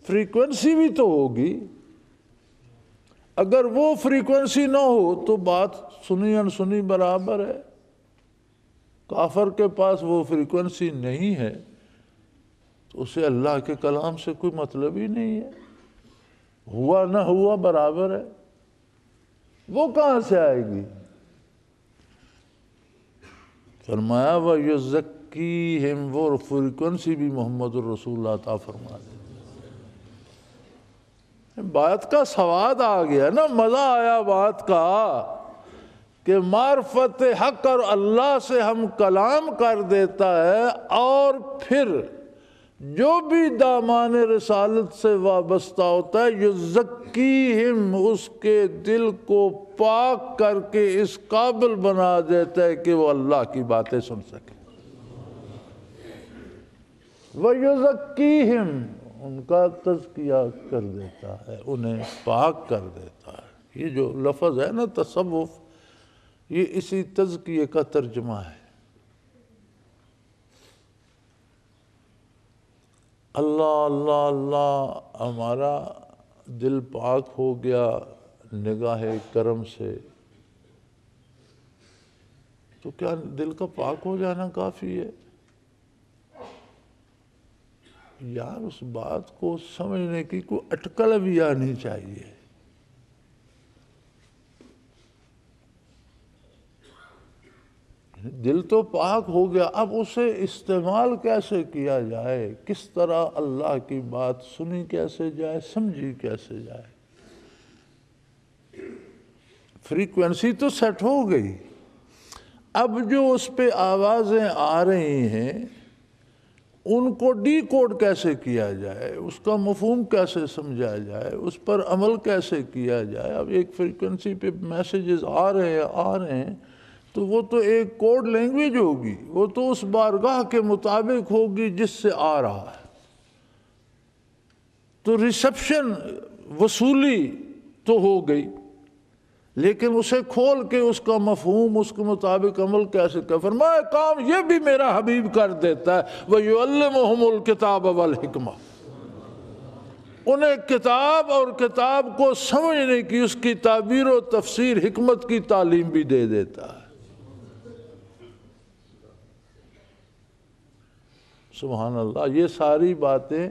فریکوینسی بھی تو ہوگی۔ اگر وہ فریکوینسی نہ ہو تو بات سنی انسنی برابر ہے۔ کافر کے پاس وہ فریکوینسی نہیں ہے تو اسے اللہ کے کلام سے کوئی مطلب ہی نہیں ہے، ہوا نہ ہوا برابر ہے، وہ کہاں سے آئے گی؟ فرمایا وَيُزَكِّيهِمْ، وہ فریکوینسی بھی محمد الرسول اللہ عطا فرما دے۔ بات کا سواد آ گیا نا، مزہ آیا بات کا کہ معرفت حق اور اللہ سے ہم کلام کر دیتا ہے، اور پھر جو بھی دامان رسالت سے وابستہ ہوتا ہے یزکیہم، اس کے دل کو پاک کر کے اس قابل بنا دیتا ہے کہ وہ اللہ کی باتیں سن سکے۔ وَيُزَكِّيهِمْ، ان کا تزکیہ کر دیتا ہے، انہیں پاک کر دیتا ہے۔ یہ جو لفظ ہے نا تصوف، یہ اسی تزکیے کا ترجمہ ہے۔ اللہ اللہ اللہ، ہمارا دل پاک ہو گیا نگاہ کرم سے، تو کیا دل کا پاک ہو جانا کافی ہے؟ یار اس بات کو سمجھنے کی کوئی اٹکل بھی آنی چاہیے۔ دل تو پاک ہو گیا، اب اسے استعمال کیسے کیا جائے، کس طرح اللہ کی بات سنی کیسے جائے، سمجھی کیسے جائے؟ فریکوینسی تو سیٹ ہو گئی، اب جو اس پہ آوازیں آ رہی ہیں ان کو ڈی کوڈ کیسے کیا جائے، اس کا مفہوم کیسے سمجھا جائے، اس پر عمل کیسے کیا جائے۔ اب ایک فریکوینسی پہ میسیجز آ رہے ہیں تو وہ تو ایک کوڈ لینگویج ہوگی، وہ تو اس بارگاہ کے مطابق ہوگی جس سے آ رہا ہے۔ تو ریسیپشن وصولی تو ہو گئی، لیکن اسے کھول کے اس کا مفہوم اس کے مطابق عمل کیسے کر، فرمایا کام یہ بھی میرا حبیب کر دیتا ہے، وَيُعَلِّمُهُمُ الْكِتَابَ وَالْحِكْمَةَ، انہیں کتاب اور کتاب کو سمجھنے کی، اس کی تعبیر و تفسیر، حکمت کی تعلیم بھی دے دیتا ہے۔ سبحان اللہ۔ یہ ساری باتیں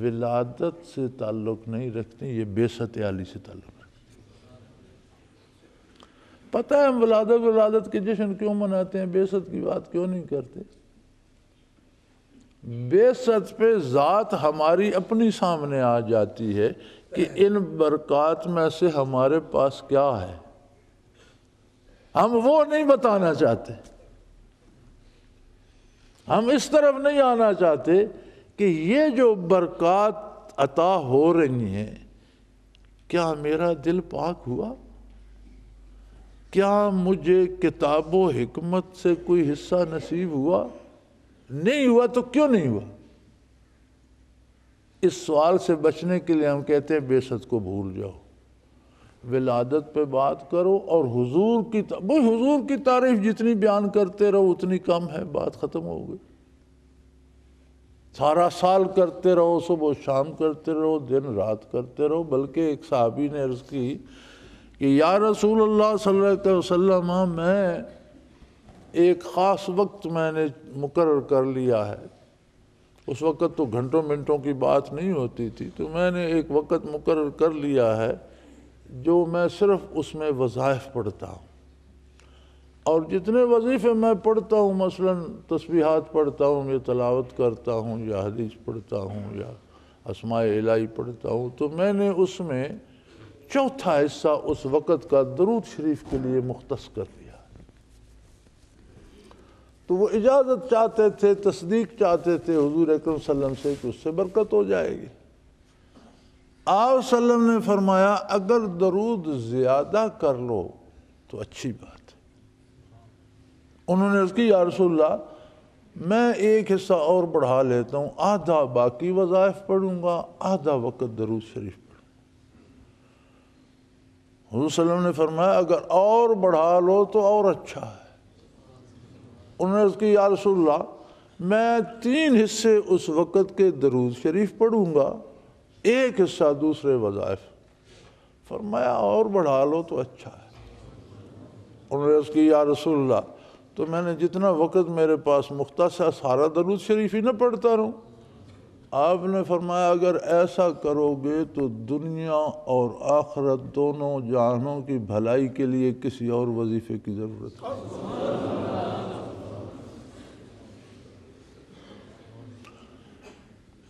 ولادت سے تعلق نہیں رکھتی، یہ بعثت عالی سے تعلق رکھتی۔ پتہ ہے ہم ولادت کے جشن کیوں مناتے ہیں، بعثت کی بات کیوں نہیں کرتے؟ بعثت پہ ذات ہماری اپنی سامنے آ جاتی ہے کہ ان برکات میں سے ہمارے پاس کیا ہے، ہم وہ نہیں بتانا چاہتے، ہم اس طرف نہیں آنا چاہتے کہ یہ جو برکات عطا ہو رہی ہیں، کیا میرا دل پاک ہوا؟ کیا مجھے کتاب و حکمت سے کوئی حصہ نصیب ہوا؟ نہیں ہوا تو کیوں نہیں ہوا؟ اس سوال سے بچنے کے لیے ہم کہتے ہیں بعثت کو بھول جاؤ، ولادت پہ بات کرو، اور حضور کی تعریف جتنی بیان کرتے رہو اتنی کم ہے، بات ختم ہو گئی۔ سارا سال کرتے رہو، صبح و شام کرتے رہو، دن رات کرتے رہو۔ بلکہ ایک صحابی نے عرض کی کہ یا رسول اللہ صلی اللہ علیہ وسلم، میں ایک خاص وقت میں نے مقرر کر لیا ہے، اس وقت تو گھنٹوں منٹوں کی بات نہیں ہوتی تھی، تو میں نے ایک وقت مقرر کر لیا ہے جو میں صرف اس میں وظائف پڑھتا ہوں، اور جتنے وظیفے میں پڑھتا ہوں، مثلا تسبیحات پڑھتا ہوں، یا تلاوت کرتا ہوں، یا حدیث پڑھتا ہوں، یا اسماء الہی پڑھتا ہوں، تو میں نے اس میں چوتھا حصہ اس وقت کا درود شریف کے لیے مختص کر دیا۔ تو وہ اجازت چاہتے تھے، تصدیق چاہتے تھے حضور اکرم صلی اللہ علیہ وسلم سے کہ اس سے برکت ہو جائے گی۔ آپ صلی اللہ علیہ وسلم نے فرمایا اگر درود زیادہ کر لو تو اچھی بات ہے۔ انہوں نے عرض کی یا رسول اللہ، میں ایک حصہ اور بڑھا لیتا ہوں، آدھا باقی وظائف پڑھوں گا، آدھا وقت درود شریف پڑھوں گا۔ حضور صلی اللہ علیہ وسلم نے فرمایا اگر اور بڑھا لو تو اور اچھا ہے۔ انہوں نے عرض کی یا رسول اللہ، میں 3 حصے اس وقت کے درود شریف پڑھوں گا، ایک حصہ دوسرے وظائف۔ فرمایا اور بڑھا لو تو اچھا ہے۔ انہوں نے عرض کی یا رسول اللہ، تو میں نے جتنا وقت میرے پاس مختص ہے سارا درود شریف ہی نہ پڑھتا رہوں؟ آپ نے فرمایا اگر ایسا کرو گے تو دنیا اور آخرت دونوں جہانوں کی بھلائی کے لیے کسی اور وظیفے کی ضرورت ہے۔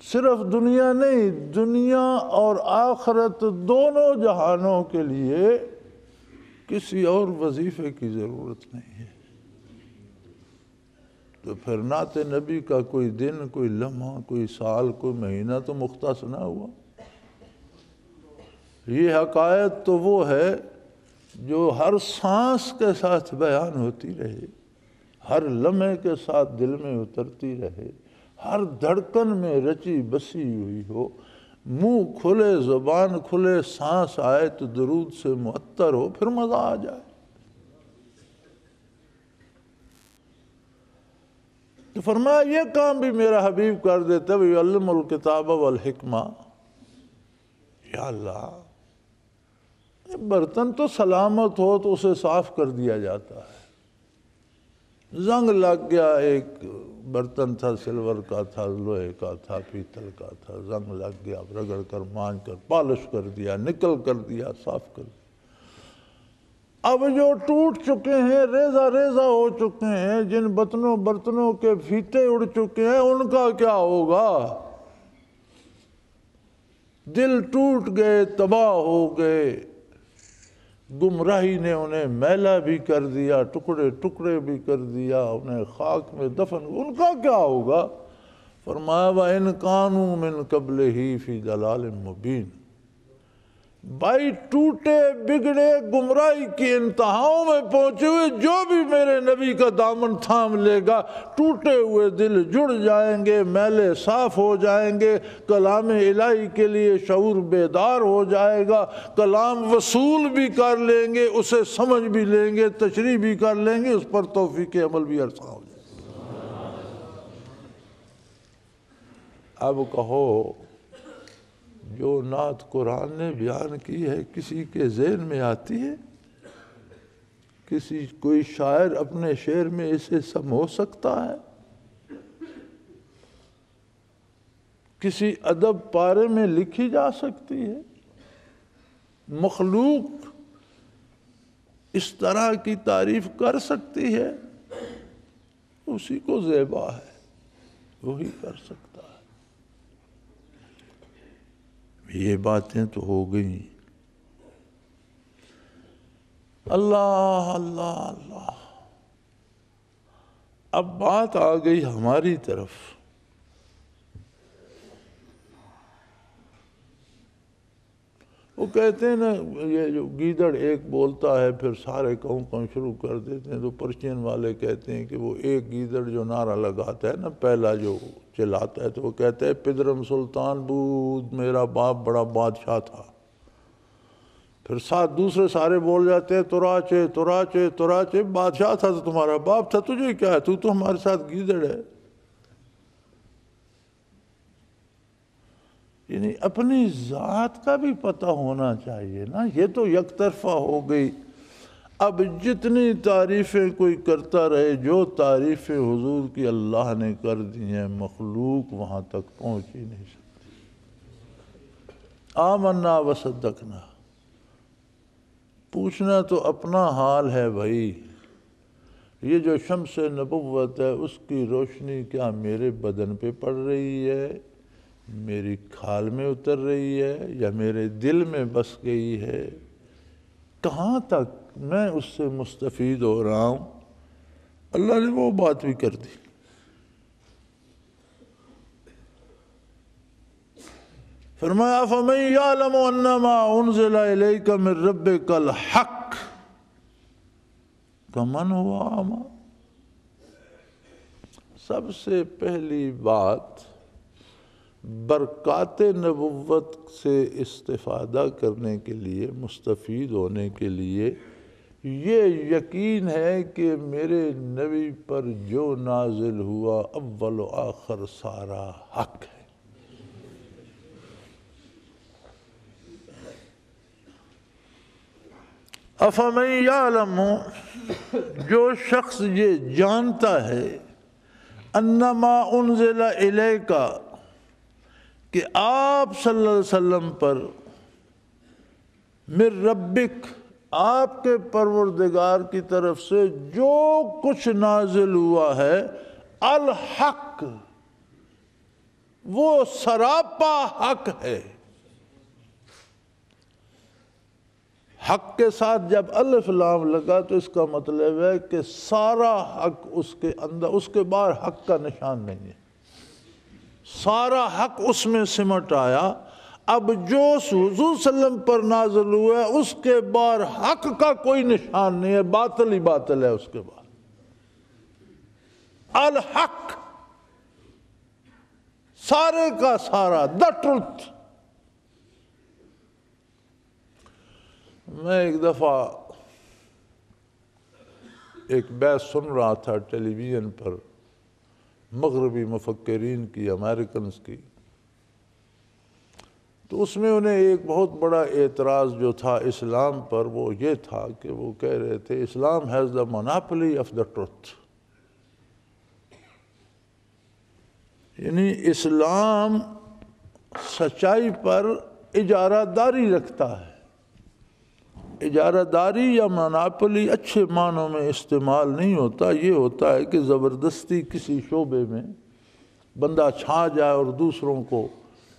صرف دنیا نہیں، دنیا اور آخرت دونوں جہانوں کے لیے کسی اور وظیفے کی ضرورت نہیں ہے۔ تو پھر نعت نبی کا کوئی دن، کوئی لمحہ، کوئی سال، کوئی مہینہ تو مختص نہ ہوا۔ یہ حقائق تو وہ ہے جو ہر سانس کے ساتھ بیان ہوتی رہے، ہر لمحے کے ساتھ دل میں اترتی رہے، ہر دھڑکن میں رچی بسی ہوئی ہو، منہ کھلے زبان کھلے سانس آئے تو درود سے معطر ہو، پھر مزہ آ جائے۔ تو فرمایا یہ کام بھی میرا حبیب کر دیتا ہے، وَيُعَلِّمُ الْكِتَابَ وَالْحِكْمَةَ۔ یا اللہ، برتن تو سلامت ہو تو اسے صاف کر دیا جاتا ہے۔ زنگ لگ گیا، ایک برتن تھا، سلور کا تھا، لوہے کا تھا، پیتل کا تھا، زنگ لگ گیا، رگڑ کر مانج کر پالش کر دیا، نکل کر دیا، صاف کر دیا۔ اب جو ٹوٹ چکے ہیں، ریزہ ریزہ ہو چکے ہیں، جن برتنوں کے پھیتے اڑ چکے ہیں، ان کا کیا ہوگا؟ دل ٹوٹ گئے، تباہ ہو گئے، گمراہی نے انہیں میلا بھی کر دیا، ٹکڑے ٹکڑے بھی کر دیا، انہیں خاک میں دفن، ان کا کیا ہوگا؟ فرمایا وَإِنْ كَانُوا مِنْ قَبْلِهِ فِي ضَلَالٍ مُبِينٍ۔ بھائی ٹوٹے بگڑے گمراہی کی انتہاؤں میں پہنچے ہوئے جو بھی میرے نبی کا دامن تھام لے گا، ٹوٹے ہوئے دل جڑ جائیں گے، میلے صاف ہو جائیں گے، کلام الہی کے لیے شعور بیدار ہو جائے گا، کلام وصول بھی کر لیں گے، اسے سمجھ بھی لیں گے، تشریح بھی کر لیں گے، اس پر توفیق عمل بھی آسان ہو جائے گا۔ اب کہو جو نعت قرآن نے بیان کی ہے کسی کے ذہن میں آتی ہے؟ کوئی شاعر اپنے شعر میں اسے سمو سکتا ہے؟ کسی ادب پارے میں لکھی جا سکتی ہے؟ مخلوق اس طرح کی تعریف کر سکتی ہے؟ اسی کو زیبا ہے، وہی کر سکتا ہے۔ یہ باتیں تو ہو گئیں۔ اللہ اللہ اللہ، اب بات آ گئی ہماری طرف۔ وہ کہتے ہیں نا، یہ جو گیدڑ ایک بولتا ہے پھر سارے کہوں شروع کر دیتے ہیں، تو پرشین والے کہتے ہیں کہ وہ ایک گیدڑ جو نعرہ لگاتا ہے نا، پہلا جو چلاتا ہے، تو وہ کہتا ہے پدرم سلطان بود، میرا باپ بڑا بادشاہ تھا۔ پھر ساتھ دوسرے سارے بول جاتے ہیں تراچے تراچے تراچے، بادشاہ تھا تو تمہارا باپ تھا، تجھے کیا ہے، تو ہمارے ساتھ گیدڑ ہے۔ یعنی اپنی ذات کا بھی پتہ ہونا چاہیے نا، یہ تو یک طرفہ ہو گئی۔ اب جتنی تعریفیں کوئی کرتا رہے، جو تعریفیں حضور کی اللہ نے کر دی ہیں، مخلوق وہاں تک پہنچ ہی نہیں سکتی۔ آمنا وصدقنا، پوچھنا تو اپنا حال ہے بھائی۔ یہ جو شمس نبوت ہے اس کی روشنی کیا میرے بدن پہ پڑ رہی ہے، میری کھال میں اتر رہی ہے، یا میرے دل میں بس گئی ہے؟ کہاں تک میں اس سے مستفید ہو رہا ہوں؟ اللہ نے وہ بات بھی کر دی۔ فرمایا فَمَن يَعْلَمُ أَنَّمَا أُنزِلَ إِلَيْكَ مِن رَبِّكَ الْحَقُّ كَمَنْ هُوَ أَعْمَىٰ۔ سب سے پہلی بات، برکات نبوت سے استفادہ کرنے کے لیے، مستفید ہونے کے لیے یہ یقین ہے کہ میرے نبی پر جو نازل ہوا اول و آخر سارا حق ہے۔ افمن یعلم، جو شخص یہ جانتا ہے، انما انزل الیک، کہ آپ صلی اللہ علیہ وسلم پر، من ربک، آپ کے پروردگار کی طرف سے جو کچھ نازل ہوا ہے، الحق، وہ سراپا حق ہے۔ حق کے ساتھ جب الف لام لگا تو اس کا مطلب ہے کہ سارا حق اس کے اندر، اس کے باہر حق کا نشان نہیں ہے، سارا حق اس میں سمٹ آیا۔ اب جو حضور صلی اللہ علیہ وسلم پر نازل ہوا ہے اس کے باہر حق کا کوئی نشان نہیں ہے، باطل ہی باطل ہے اس کے بعد۔ الحق، سارے کا سارا، the truth۔ میں ایک دفعہ ایک بحث سن رہا تھا ٹیلی ویژن پر، مغربی مفکرین کی، امریکنز کی، تو اس میں انہیں ایک بہت بڑا اعتراض جو تھا اسلام پر، وہ یہ تھا کہ وہ کہہ رہے تھے Islam has the monopoly of the truth, یعنی اسلام سچائی پر اجارہ داری رکھتا ہے۔ اجارہ داری یا مونوپولی اچھے معنوں میں استعمال نہیں ہوتا، یہ ہوتا ہے کہ زبردستی کسی شعبے میں بندہ چھا جائے اور دوسروں کو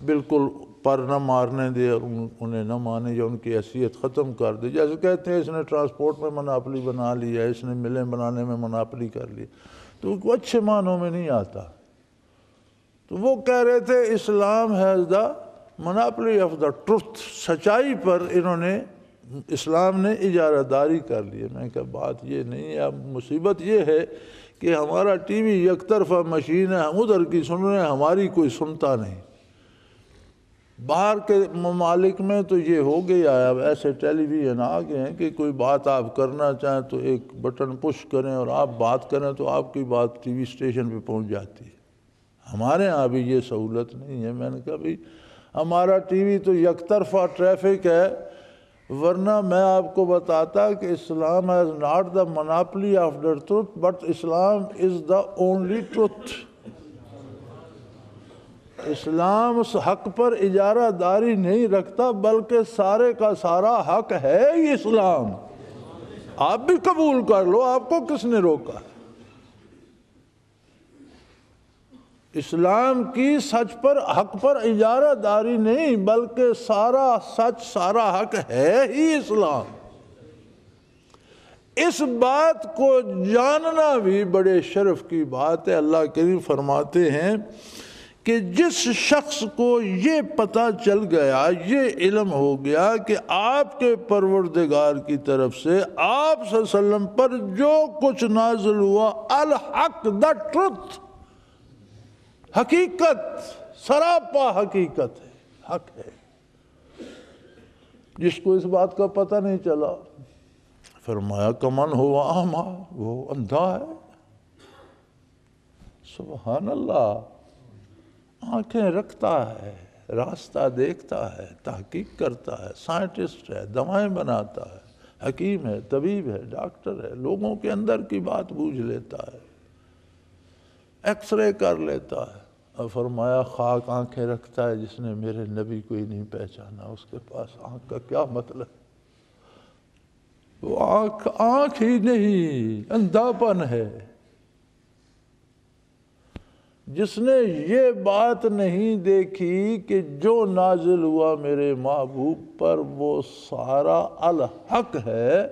بالکل پر نہ مارنے دے اور انہیں نہ مانے یا ان کی حیثیت ختم کر دے. جیسے کہتے ہیں اس نے ٹرانسپورٹ میں مناپلی بنا لی ہے، اس نے ملیں بنانے میں مناپلی کر لی، تو وہ اچھے معنوں میں نہیں آتا. تو وہ کہہ رہے تھے Islam has the monopoly of the truth, سچائی پر انہوں نے، اسلام نے اجارہ داری کر لی ہے. میں کہا بات یہ نہیں ہے. اب مصیبت یہ ہے کہ ہمارا ٹی وی یک طرفہ مشین ہے، ہم ادھر کی سن رہے ہیں، ہماری کوئی سنتا نہیں. باہر کے ممالک میں تو یہ ہو گیا ہے، اب ایسے ٹیلی ویژن آ گئے ہیں کہ کوئی بات آپ کرنا چاہیں تو ایک بٹن پش کریں اور آپ بات کریں تو آپ کی بات ٹی وی اسٹیشن پہ پہنچ جاتی ہے. ہمارے ہاں بھی یہ سہولت نہیں ہے. میں نے کہا بھائی ہمارا ٹی وی تو یک طرفہ ٹریفک ہے، ورنہ میں آپ کو بتاتا کہ اسلام has not the monopoly of the truth but Islam is the only truth. اسلام اس حق پر اجارہ داری نہیں رکھتا بلکہ سارے کا سارا حق ہے ہی اسلام. آپ بھی قبول کر لو، آپ کو کس نے روکا؟ اسلام کی سچ پر، حق پر اجارہ داری نہیں بلکہ سارا سچ، سارا حق ہے ہی اسلام. اس بات کو جاننا بھی بڑے شرف کی بات ہے. اللہ کریم فرماتے ہیں کہ جس شخص کو یہ پتہ چل گیا، یہ علم ہو گیا کہ آپ کے پروردگار کی طرف سے آپ صلی اللہ علیہ وسلم پر جو کچھ نازل ہوا الحق، دا ٹروتھ، حقیقت، سراپا حقیقت ہے، حق ہے. جس کو اس بات کا پتہ نہیں چلا، فرمایا کمن ہوا اعمیٰ، وہ اندھا ہے. سبحان اللہ. آنکھیں رکھتا ہے، راستہ دیکھتا ہے، تحقیق کرتا ہے، سائنٹسٹ ہے، دوائیں بناتا ہے، حکیم ہے، طبیب ہے، ڈاکٹر ہے، لوگوں کے اندر کی بات بوجھ لیتا ہے، ایکس رے کر لیتا ہے. اور فرمایا خاک آنکھیں رکھتا ہے جس نے میرے نبی کو ہی نہیں پہچانا. اس کے پاس آنکھ کا کیا مطلب؟ وہ آنکھ ہی نہیں، اندھاپن ہے. جس نے یہ بات نہیں دیکھی کہ جو نازل ہوا میرے محبوب پر وہ سارا الحق ہے،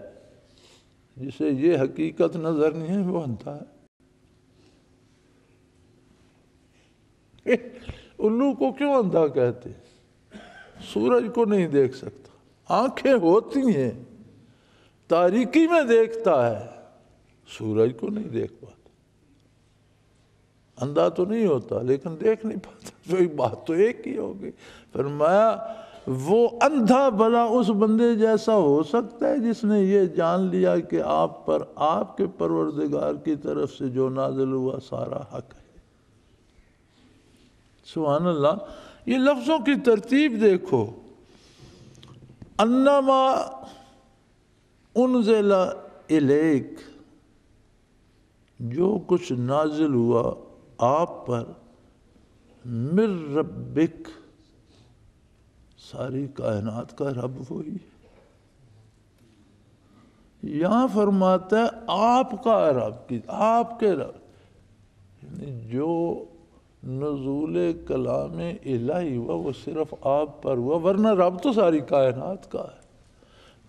جسے یہ حقیقت نظر نہیں ہے، وہ اندھا ہے. الو کو کیوں اندھا کہتے؟ سورج کو نہیں دیکھ سکتا، آنکھیں ہوتی ہیں، تاریکی میں دیکھتا ہے، سورج کو نہیں دیکھ پاتا. اندھا تو نہیں ہوتا لیکن دیکھ نہیں پاتا. تو ایک بات تو ایک ہی ہوگی. فرمایا وہ اندھا بھلا اس بندے جیسا ہو سکتا ہے جس نے یہ جان لیا کہ آپ پر آپ کے پروردگار کی طرف سے جو نازل ہوا سارا حق ہے. سبحان اللہ. یہ لفظوں کی ترتیب دیکھو. انما انزل الیک، جو کچھ نازل ہوا آپ پر، من ربک، ساری کائنات کا رب وہی ہے. یہاں فرماتا ہے آپ کا رب، کی آپ کے رب، یعنی جو نزول کلام الہی ہوا وہ صرف آپ پر ہوا، ورنہ رب تو ساری کائنات کا ہے.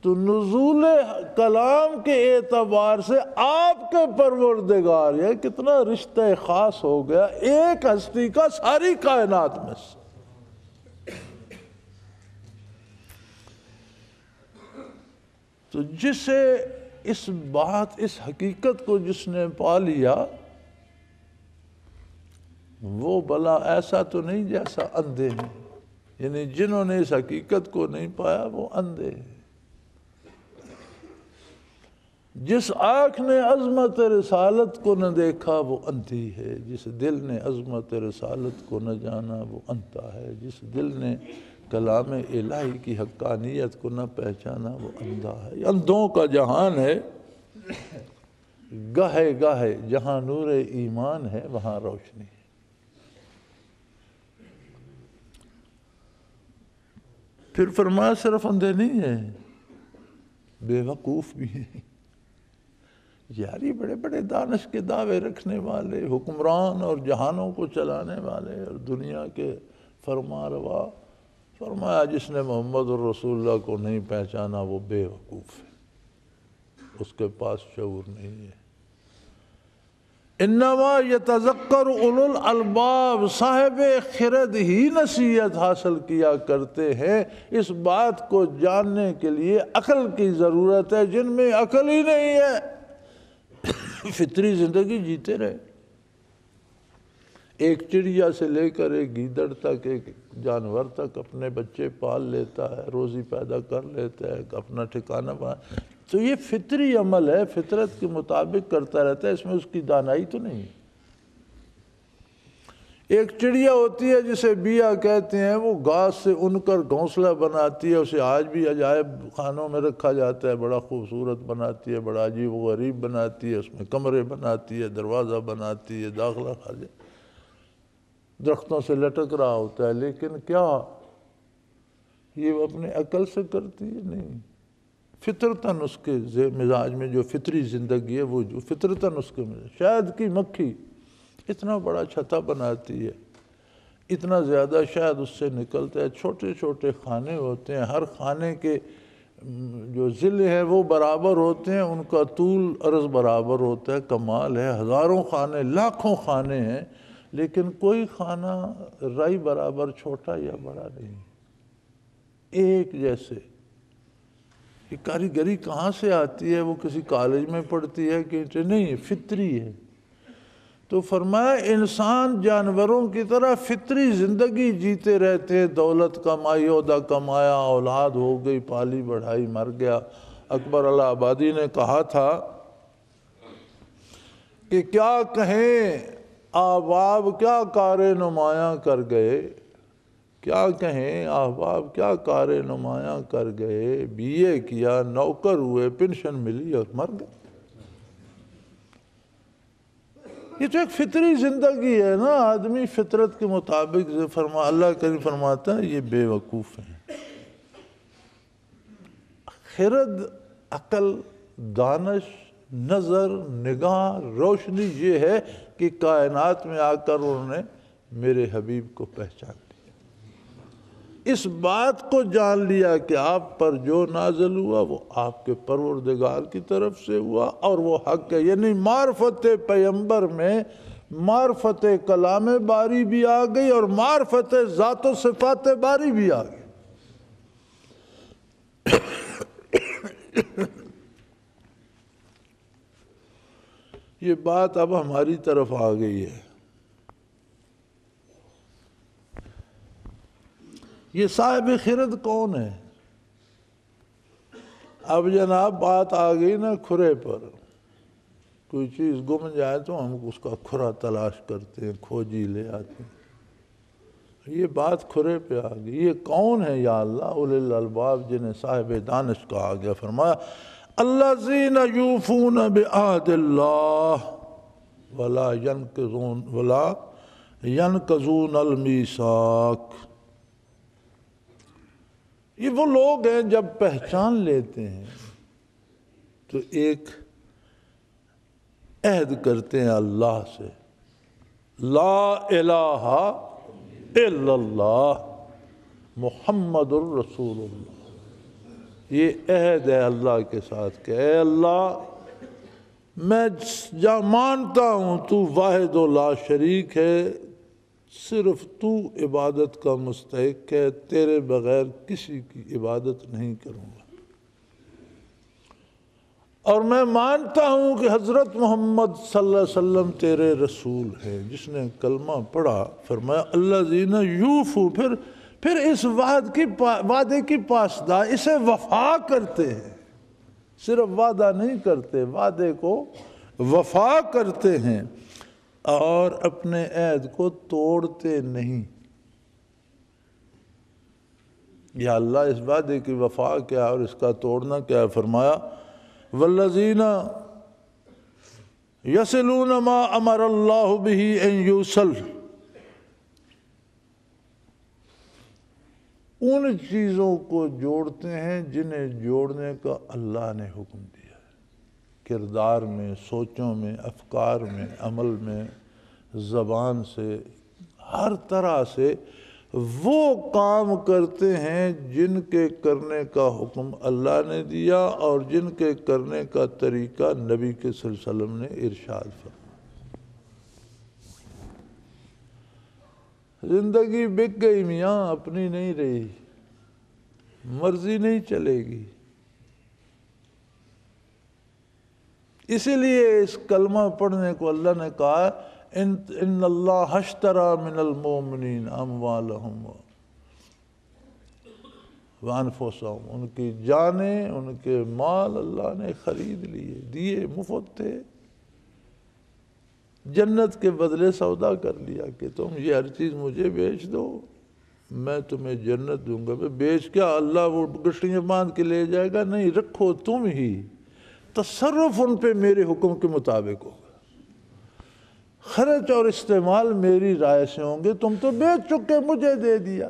تو نزول کلام کے اعتبار سے آپ کے پروردگار، یہ کتنا رشتہ خاص ہو گیا ایک ہستی کا ساری کائنات میں سے. تو جسے اس بات، اس حقیقت کو جس نے پا لیا، وہ بلا ایسا تو نہیں جیسا اندھے ہیں. یعنی جنہوں نے اس حقیقت کو نہیں پایا وہ اندھے ہیں. جس آنکھ نے عظمت رسالت کو نہ دیکھا وہ اندھی ہے. جس دل نے عظمت رسالت کو نہ جانا وہ اندھا ہے. جس دل نے کلام الہی کی حقانیت کو نہ پہچانا وہ اندھا ہے. اندھوں کا جہان ہے. گاہے گاہے جہاں نور ایمان ہے وہاں روشنی ہے. پھر فرمایا صرف اندھے نہیں ہیں، بے وقوف بھی ہیں. یاری بڑے بڑے دانش کے دعوے رکھنے والے، حکمران اور جہانوں کو چلانے والے اور دنیا کے فرما روا، فرمایا جس نے محمد الرسول اللہ کو نہیں پہچانا وہ بے وقوف ہے، اس کے پاس شعور نہیں ہے۔ انما یتذکر اولو الالباب، صاحب خرد ہی نصیحت حاصل کیا کرتے ہیں، اس بات کو جاننے کے لیے عقل کی ضرورت ہے، جن میں عقل ہی نہیں ہے فطری زندگی جیتے رہے۔ ایک چڑیا سے لے کر ایک گیدڑ تک، ایک جانور تک اپنے بچے پال لیتا ہے، روزی پیدا کر لیتا ہے، اپنا ٹھکانہ بنا، تو یہ فطری عمل ہے، فطرت کے مطابق کرتا رہتا ہے، اس میں اس کی دانائی تو نہیں۔ ایک چڑیا ہوتی ہے جسے بیا کہتے ہیں، وہ گھاس سے ان کر گھونسلہ بناتی ہے، اسے آج بھی عجائب خانوں میں رکھا جاتا ہے، بڑا خوبصورت بناتی ہے، بڑا عجیب و غریب بناتی ہے، اس میں کمرے بناتی ہے، دروازہ بناتی ہے، داخلہ خارجہ، درختوں سے لٹک رہا ہوتا ہے، لیکن کیا یہ اپنے عقل سے کرتی ہے؟ نہیں، فطرتاً اس کے مزاج میں جو فطری زندگی ہے وہ جو فطرتاً اس کے مزاج۔ شہد کی مکھی اتنا بڑا چھتا بناتی ہے، اتنا زیادہ شہد اس سے نکلتا ہے، چھوٹے چھوٹے خانے ہوتے ہیں، ہر خانے کے جو ضلع ہیں وہ برابر ہوتے ہیں، ان کا طول عرض برابر ہوتا ہے، کمال ہے، ہزاروں خانے، لاکھوں خانے ہیں، لیکن کوئی خانہ رائی برابر چھوٹا یا بڑا نہیں، ایک جیسے۔ یہ کاریگری کہاں سے آتی ہے؟ وہ کسی کالج میں پڑھتی ہے کہ نہیں؟ فطری ہے۔ تو فرمایا انسان جانوروں کی طرح فطری زندگی جیتے رہتے ہیں، دولت کمائی، عہدہ کمایا، اولاد ہو گئی، پالی بڑھائی، مر گیا۔ اکبر الہ آبادی نے کہا تھا کہ کیا کہیں احباب کیا کار نمایاں کر گئے، کیا کہیں احباب کیا کار نمایاں کر گئے، بی اے کیا، نوکر ہوئے، پنشن ملی اور مر گئے۔ یہ تو ایک فطری زندگی ہے نا، آدمی فطرت کے مطابق اللہ کریم فرماتا ہے یہ بے وقوف ہیں۔ خرد، عقل، دانش، نظر، نگاہ، روشنی یہ ہے کہ کائنات میں آ کر انہوں نے میرے حبیب کو پہچان لیا، اس بات کو جان لیا کہ آپ پر جو نازل ہوا وہ آپ کے پروردگار کی طرف سے ہوا اور وہ حق ہے۔ یعنی معرفت پیغمبر میں معرفت کلام باری بھی آ گئی اور معرفت ذات و صفات باری بھی آ گئی۔ یہ بات اب ہماری طرف آ گئی ہے۔ یہ صاحب خرد کون ہے؟ اب جناب بات آ گئی نا کھرے پر، کوئی چیز گم جائے تو ہم اس کا کھرا تلاش کرتے ہیں، کھوجی لے آتے ہیں۔ یہ بات کھرے پہ آ گئی۔ یہ کون ہے یا اللہ؟ اولی الالباب جنہیں صاحب دانش کہا گیا۔ فرمایا الذین یوفون بعہد اللہ ولا ینقضون المیثاق۔ یہ وہ لوگ ہیں جب پہچان لیتے ہیں تو ایک عہد کرتے ہیں اللہ سے، لا الہ الا اللہ محمد الرسول اللہ۔ یہ عہد ہے اللہ کے ساتھ کہ اے اللہ میں مانتا ہوں تو واحد و لا شریک ہے، صرف تو عبادت کا مستحق ہے، تیرے بغیر کسی کی عبادت نہیں کروں گا، اور میں مانتا ہوں کہ حضرت محمد صلی اللہ علیہ وسلم تیرے رسول ہے۔ جس نے کلمہ پڑھا فرمایا الذین یوفو، پھر اس وعدے کی پاسداری، اسے وفا کرتے ہیں، صرف وعدہ نہیں کرتے، وعدے کو وفا کرتے ہیں اور اپنے عہد کو توڑتے نہیں۔ یا اللہ اس وعدے کی وفا کیا اور اس کا توڑنا کیا ہے؟ فرمایا والذین یصلون ما امر اللہ بہ ان یوصل، ان چیزوں کو جوڑتے ہیں جنہیں جوڑنے کا اللہ نے حکم دیا ہے، کردار میں، سوچوں میں، افکار میں، عمل میں، زبان سے، ہر طرح سے وہ کام کرتے ہیں جن کے کرنے کا حکم اللہ نے دیا اور جن کے کرنے کا طریقہ نبی کے صلی اللہ علیہ وسلم نے ارشاد فرمایا۔ زندگی بک گئی میاں، اپنی نہیں رہی، مرضی نہیں چلے گی۔ اسی لیے اس کلمہ پڑھنے کو اللہ نے کہا ان اللہ اشتری من المؤمنین اموالہم وانفسہم، ان کی جانیں، ان کے مال اللہ نے خرید لیے، دیے، مفت تھے، جنت کے بدلے سودا کر لیا کہ تم یہ ہر چیز مجھے بیچ دو، میں تمہیں جنت دوں گا۔ بیچ کیا اللہ وہ گٹھلیاں باندھ کے لے جائے گا؟ نہیں، رکھو تم ہی، تصرف ان پہ میرے حکم کے مطابق ہوگا، خرچ اور استعمال میری رائے سے ہوں گے۔ تم تو بیچ چکے، مجھے دے دیا۔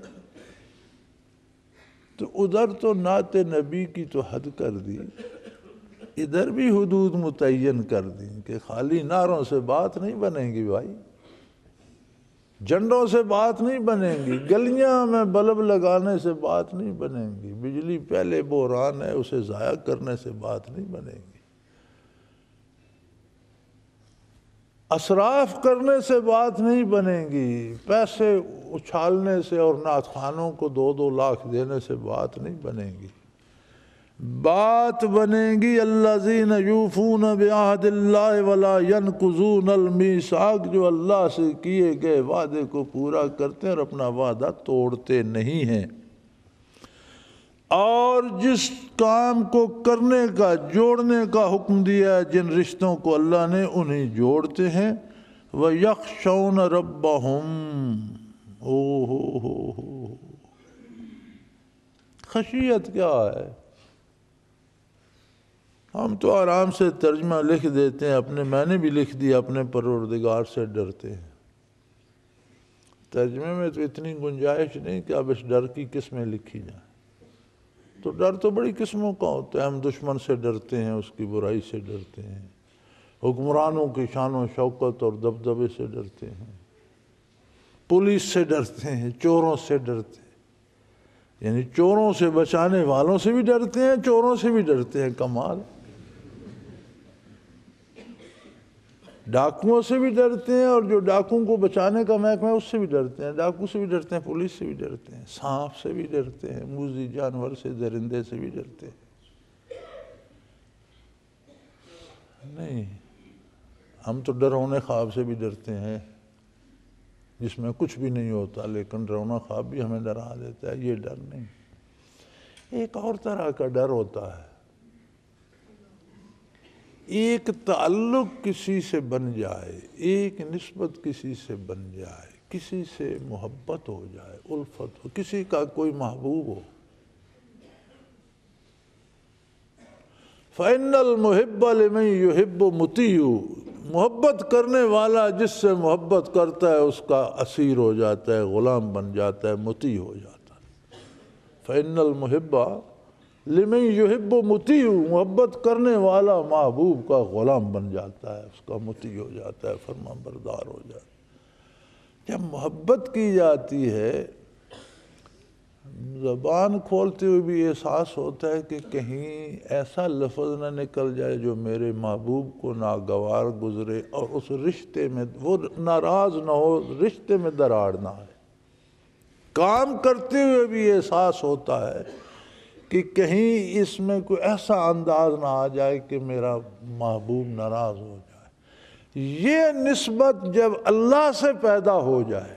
تو ادھر تو نعت نبی کی تو حد کر دی، ادھر بھی حدود متعین کر دی کہ خالی نعروں سے بات نہیں بنے گی بھائی، جھنڈوں سے بات نہیں بنے گی، گلیاں میں بلب لگانے سے بات نہیں بنے گی، بجلی پہلے بحران ہے اسے ضائع کرنے سے بات نہیں بنے گی، اسراف کرنے سے بات نہیں بنے گی، پیسے اچھالنے سے اور نعت خوانوں کو 2-2 لاکھ دینے سے بات نہیں بنے گی۔ بات بنے گی الذین یوفون بعہد اللہ ولا ینقضون المیثاق، جو اللہ سے کیے گئے وعدے کو پورا کرتے ہیں اور اپنا وعدہ توڑتے نہیں ہیں، اور جس کام کو کرنے کا، جوڑنے کا حکم دیا ہے، جن رشتوں کو اللہ نے، انہیں جوڑتے ہیں۔ وَيَخْشَوْنَ رَبَّهُمْ، ہو خشیت کیا ہے؟ ہم تو آرام سے ترجمہ لکھ دیتے ہیں، میں نے بھی لکھ دیا، اپنے پروردگار سے ڈرتے ہیں۔ ترجمے میں تو اتنی گنجائش نہیں کہ اب اس ڈر کی قسمیں لکھی جائیں۔ تو ڈر تو بڑی قسموں کا ہوتا ہے، ہم دشمن سے ڈرتے ہیں، اس کی برائی سے ڈرتے ہیں، حکمرانوں کی شان و شوکت اور دبدبے سے ڈرتے ہیں، پولیس سے ڈرتے ہیں، چوروں سے ڈرتے ہیں، یعنی چوروں سے بچانے والوں سے بھی ڈرتے ہیں، چوروں سے بھی ڈرتے ہیں، کمال۔ ڈاکوؤں سے بھی ڈرتے ہیں، اور جو ڈاکوؤں کو بچانے کا محکمہ ہے اس سے بھی ڈرتے ہیں، ڈاکو سے بھی ڈرتے ہیں، پولیس سے بھی ڈرتے ہیں، سانپ سے بھی ڈرتے ہیں، موذی جانور سے، درندے سے بھی ڈرتے ہیں۔ نہیں، ہم تو ڈراؤنے خواب سے بھی ڈرتے ہیں، جس میں کچھ بھی نہیں ہوتا، لیکن ڈراؤنا خواب بھی ہمیں ڈرا دیتا ہے۔ یہ ڈر نہیں، ایک اور طرح کا ڈر ہوتا ہے، ایک تعلق کسی سے بن جائے، ایک نسبت کسی سے بن جائے، کسی سے محبت ہو جائے، الفت ہو، کسی کا کوئی محبوب ہو۔ فَإِنَّ الْمُحِبَّ لِمَنْ يُحِبُّ مُطِيعٌ، محبت کرنے والا جس سے محبت کرتا ہے اس کا اسیر ہو جاتا ہے، غلام بن جاتا ہے، مطیع ہو جاتا ہے۔ فَإِنَّ الْمُحِبَّ لِمَنْ يُحِبُّ مُطِيعٌ، محبت کرنے والا محبوب کا غلام بن جاتا ہے، اس کا مطیع ہو جاتا ہے، فرما بردار ہو جاتا ہے۔ جب محبت کی جاتی ہے، زبان کھولتے ہوئے بھی احساس ہوتا ہے کہ کہیں ایسا لفظ نہ نکل جائے جو میرے محبوب کو ناگوار گزرے اور اس رشتے میں وہ ناراض نہ ہو، رشتے میں دراڑ نہ آئے۔ کام کرتے ہوئے بھی احساس ہوتا ہے کہ کہیں اس میں کوئی ایسا انداز نہ آ جائے کہ میرا محبوب ناراض ہو جائے۔ یہ نسبت جب اللہ سے پیدا ہو جائے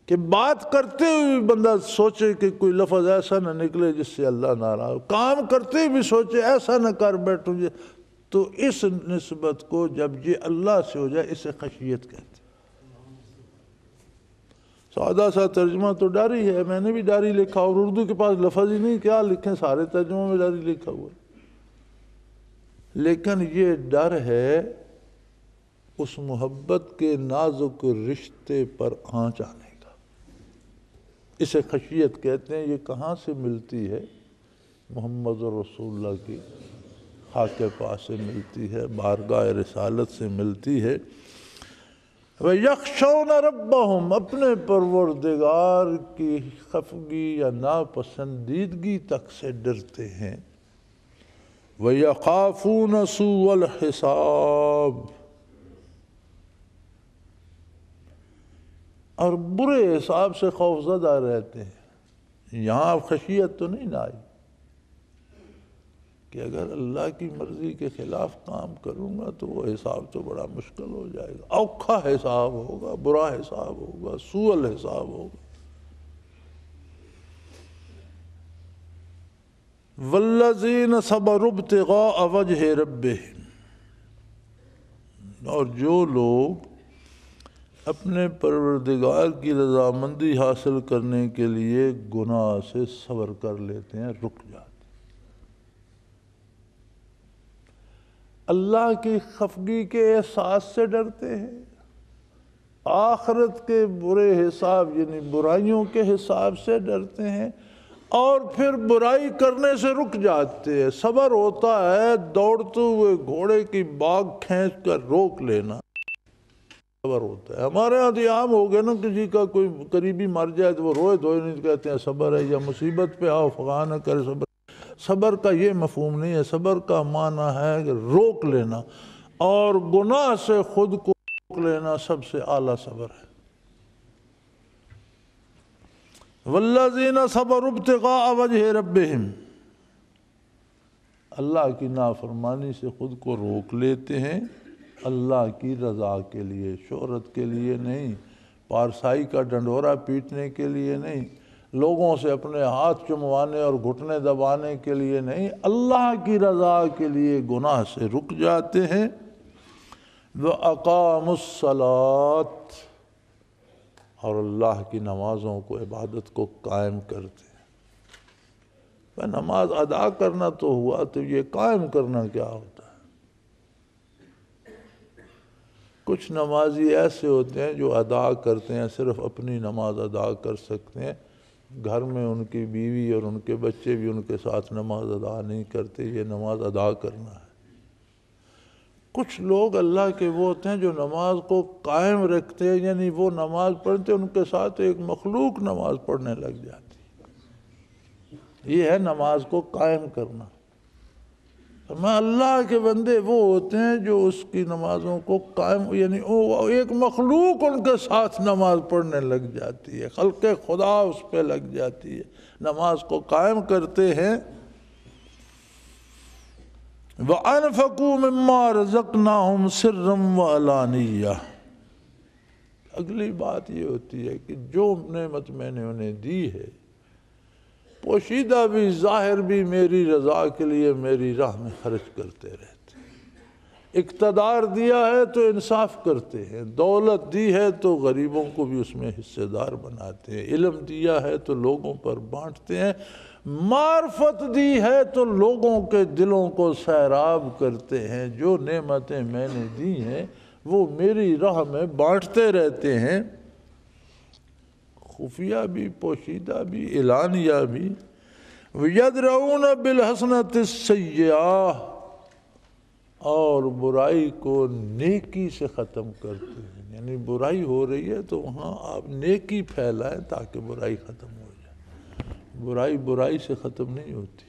کہ بات کرتے ہوئے بندہ سوچے کہ کوئی لفظ ایسا نہ نکلے جس سے اللہ ناراض ہو، کام کرتے بھی سوچے ایسا نہ کر بیٹھوں، تو اس نسبت کو جب یہ اللہ سے ہو جائے، اسے خشیت کہتے ہیں۔ سادہ سا ترجمہ تو ڈر ہی ہے، میں نے بھی ڈر ہی لکھا، اور اردو کے پاس لفظ ہی نہیں، کیا لکھیں، سارے ترجموں میں ڈر ہی لکھا ہوا ہے۔ لیکن یہ ڈر ہے اس محبت کے نازک رشتے پر آنچ آنے کا، اسے خشیت کہتے ہیں۔ یہ کہاں سے ملتی ہے؟ محمد رسول اللہ کی خاک پاس سے ملتی ہے، بارگاہ رسالت سے ملتی ہے۔ وَيَخْشَوْنَ رَبَّهُمْ، اپنے پروردگار کی خفگی یا ناپسندیدگی تک سے ڈرتے ہیں۔ وَيَخَافُونَ سُوءَ الْحِسَابِ، اور برے حساب سے خوفزدہ رہتے ہیں۔ یہاں اب خشیت تو نہیں آئی کہ اگر اللہ کی مرضی کے خلاف کام کروں گا تو وہ حساب تو بڑا مشکل ہو جائے گا، اوکھا حساب ہوگا، برا حساب ہوگا، سوء الحساب ہوگا۔ والذین صبروا ابتغاء وجہ ربہم، اور جو لوگ اپنے پروردگار کی رضامندی حاصل کرنے کے لیے گناہ سے صبر کر لیتے ہیں، رک جاتے ہیں، اللہ کی خفگی کے احساس سے ڈرتے ہیں، آخرت کے برے حساب یعنی برائیوں کے حساب سے ڈرتے ہیں، اور پھر برائی کرنے سے رک جاتے ہیں۔ صبر ہوتا ہے دوڑتے ہوئے گھوڑے کی باگ کھینچ کر روک لینا، صبر ہوتا ہے۔ ہمارے ہاں تو عام ہو گیا نا، کسی کا کوئی قریبی مر جائے تو وہ روئے دھوئے نہیں کہتے ہیں صبر ہے، یا مصیبت پہ آؤ فغاں نہ کرے صبر۔ صبر کا یہ مفہوم نہیں ہے، صبر کا معنی ہے کہ روک لینا، اور گناہ سے خود کو روک لینا سب سے اعلیٰ صبر ہے۔ والذین صبروا ابتغاء وجہ ربہم، اللہ کی نافرمانی سے خود کو روک لیتے ہیں، اللہ کی رضا کے لیے، شہرت کے لیے نہیں، پارسائی کا ڈنڈورا پیٹنے کے لیے نہیں، لوگوں سے اپنے ہاتھ چموانے اور گھٹنے دبانے کے لیے نہیں، اللہ کی رضا کے لیے گناہ سے رک جاتے ہیں۔ وَأَقَامُوا الصَّلَاةَ، اور اللہ کی نمازوں کو، عبادت کو قائم کرتے ہیں۔ نماز ادا کرنا تو ہوا، تو یہ قائم کرنا کیا ہوتا ہے؟ کچھ نمازی ایسے ہوتے ہیں جو ادا کرتے ہیں، صرف اپنی نماز ادا کر سکتے ہیں، گھر میں ان کی بیوی اور ان کے بچے بھی ان کے ساتھ نماز ادا نہیں کرتے، یہ نماز ادا کرنا ہے۔ کچھ لوگ اللہ کے وہ ہوتے ہیں جو نماز کو قائم رکھتے ہیں، یعنی وہ نماز پڑھتے ان کے ساتھ ایک مخلوق نماز پڑھنے لگ جاتی ہے، یہ ہے نماز کو قائم کرنا۔ اللہ کے بندے وہ ہوتے ہیں جو اس کی نمازوں کو قائم، یعنی ایک مخلوق ان کے ساتھ نماز پڑھنے لگ جاتی ہے، خلق خدا اس پہ لگ جاتی ہے، نماز کو قائم کرتے ہیں۔ وَأَنفَقُوا مِمَّا رَزَقْنَاهُمْ سِرًّا وَعَلَانِيَّةً، اگلی بات یہ ہوتی ہے کہ جو نعمت میں نے انہیں دی ہے، پوشیدہ بھی ظاہر بھی، میری رضا کے لیے میری راہ میں خرچ کرتے رہتے ہیں۔ اقتدار دیا ہے تو انصاف کرتے ہیں، دولت دی ہے تو غریبوں کو بھی اس میں حصے دار بناتے ہیں، علم دیا ہے تو لوگوں پر بانٹتے ہیں، معرفت دی ہے تو لوگوں کے دلوں کو سیراب کرتے ہیں۔ جو نعمتیں میں نے دی ہیں وہ میری راہ میں بانٹتے رہتے ہیں، خفیہ بھی، پوشیدہ بھی، اعلانیہ بھی۔ وَيَدْرَؤُونَ بِالْحَسَنَةِ السَّيِّئَةَ، اور برائی کو نیکی سے ختم کرتے ہیں، یعنی برائی ہو رہی ہے تو وہاں آپ نیکی پھیلائیں تاکہ برائی ختم ہو جائے۔ برائی برائی سے ختم نہیں ہوتی۔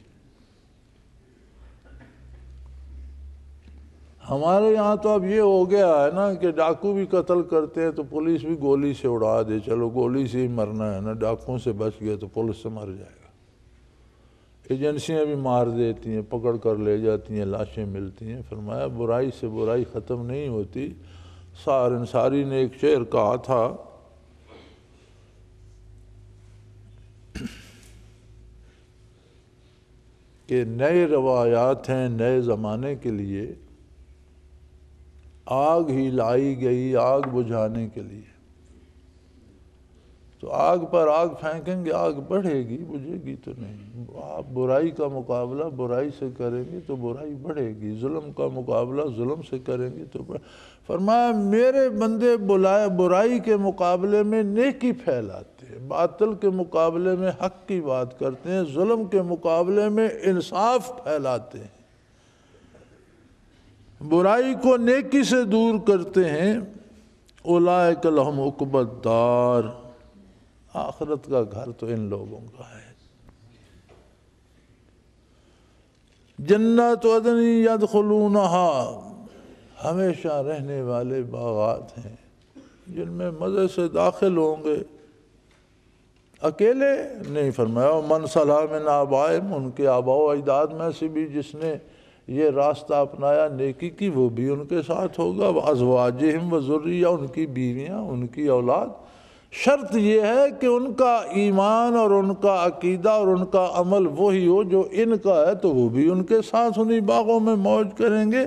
ہمارے یہاں تو اب یہ ہو گیا ہے نا کہ ڈاکو بھی قتل کرتے ہیں تو پولیس بھی گولی سے اڑا دے، چلو گولی سے ہی مرنا ہے نا، ڈاکوؤں سے بچ گئے تو پولیس سے مر جائے گا۔ ایجنسیاں بھی مار دیتی ہیں، پکڑ کر لے جاتی ہیں، لاشیں ملتی ہیں۔ فرمایا برائی سے برائی ختم نہیں ہوتی۔ سار انصاری نے ایک شعر کہا تھا کہ نئے روایات ہیں نئے زمانے کے لیے، آگ ہی لائی گئی آگ بجھانے کے لیے۔ تو آگ پر آگ پھینکیں گے، آگ بڑھے گی، بجھے گی تو نہیں۔ آپ برائی کا مقابلہ برائی سے کریں گے تو برائی بڑھے گی، ظلم کا مقابلہ ظلم سے کریں گے تو فرمایا میرے بندے برائی کے مقابلے میں نیکی پھیلاتے ہیں، باطل کے مقابلے میں حق کی بات کرتے ہیں، ظلم کے مقابلے میں انصاف پھیلاتے ہیں، برائی کو نیکی سے دور کرتے ہیں۔ اولئک لہم عقبی الدار، آخرت کا گھر تو ان لوگوں کا ہے۔ جنات عدن یدخلونہا، ہمیشہ رہنے والے باغات ہیں جن میں مزے سے داخل ہوں گے، اکیلے نہیں فرمایا۔ من صلح من آبائہم، ان کے آباء و اجداد میں سے بھی جس نے یہ راستہ اپنایا نیکی کی، وہ بھی ان کے ساتھ ہوگا۔ وازواجہم، و ذریہ، ان کی بیویاں، ان کی اولاد۔ شرط یہ ہے کہ ان کا ایمان اور ان کا عقیدہ اور ان کا عمل وہی ہو جو ان کا ہے، تو وہ بھی ان کے ساتھ انہی باغوں میں موج کریں گے،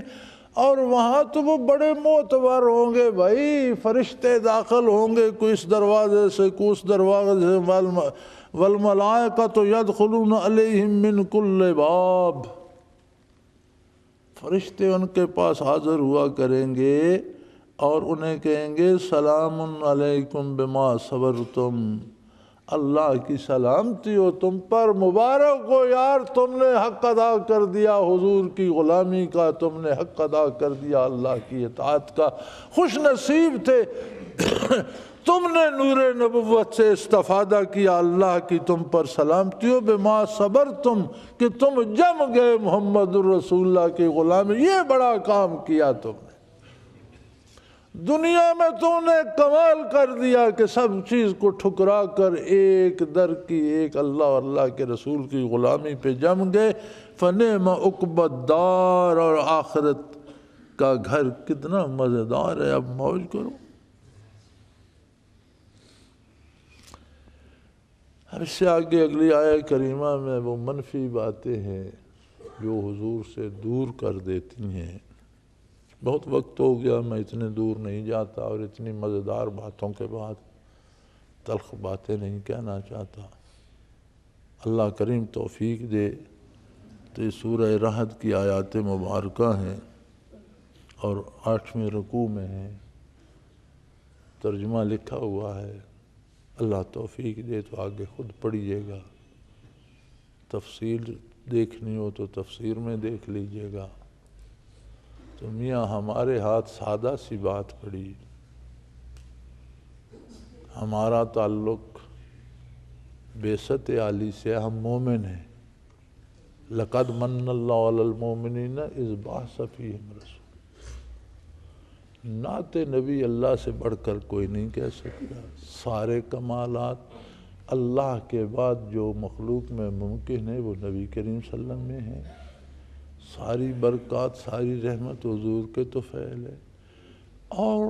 اور وہاں تو وہ بڑے معتبر ہوں گے بھائی، فرشتے داخل ہوں گے، کوئی اس دروازے سے، کوئی اس دروازے سے، والملائکۃ یدخلون علیہم من کل باب، فرشتے ان کے پاس حاضر ہوا کریں گے اور انہیں کہیں گے سلام علیکم بما صبرتم، اللہ کی سلامتی ہو تم پر، مبارک ہو یار، تم نے حق ادا کر دیا حضور کی غلامی کا، تم نے حق ادا کر دیا اللہ کی اطاعت کا، خوش نصیب تھے تم نے نور نبوت سے استفادہ کیا، اللہ کی تم پر سلامتی ہو، بما صبرتم، کہ تم جم گئے محمد الرسول اللہ کی غلامی، یہ بڑا کام کیا تم نے، دنیا میں تم نے کمال کر دیا کہ سب چیز کو ٹھکرا کر ایک در کی، ایک اللہ اور اللہ کے رسول کی غلامی پہ جم گئے۔ فنعم عقبی الدار، اور آخرت کا گھر کتنا مزیدار ہے، اب موج کرو۔ اب اس سے آگے اگلی آیت کریمہ میں وہ منفی باتیں ہیں جو حضور سے دور کر دیتی ہیں۔ بہت وقت ہو گیا، میں اتنے دور نہیں جاتا اور اتنی مزیدار باتوں کے بعد تلخ باتیں نہیں کہنا چاہتا۔ اللہ کریم توفیق دے تو یہ سورہ رعد کی آیات مبارکہ ہیں اور 8ویں رکوع میں ہیں، ترجمہ لکھا ہوا ہے، اللہ توفیق دے تو آگے خود پڑھیے گا، تفصیل دیکھنی ہو تو تفسیر میں دیکھ لیجئے گا۔ تو میاں ہمارے ہاتھ سادہ سی بات پڑی، ہمارا تعلق بعثت عالی سے، ہم مومن ہیں۔ لقد من اللہ علی المؤمنین اذ بعث فیہم رسول، نعت نبی اللہ سے بڑھ کر کوئی نہیں کہہ سکتا۔ سارے کمالات اللہ کے بعد جو مخلوق میں ممکن ہے وہ نبی کریم صلی اللہ علیہ وسلم میں ہیں، ساری برکات، ساری رحمت حضور کے تو فعل ہے، اور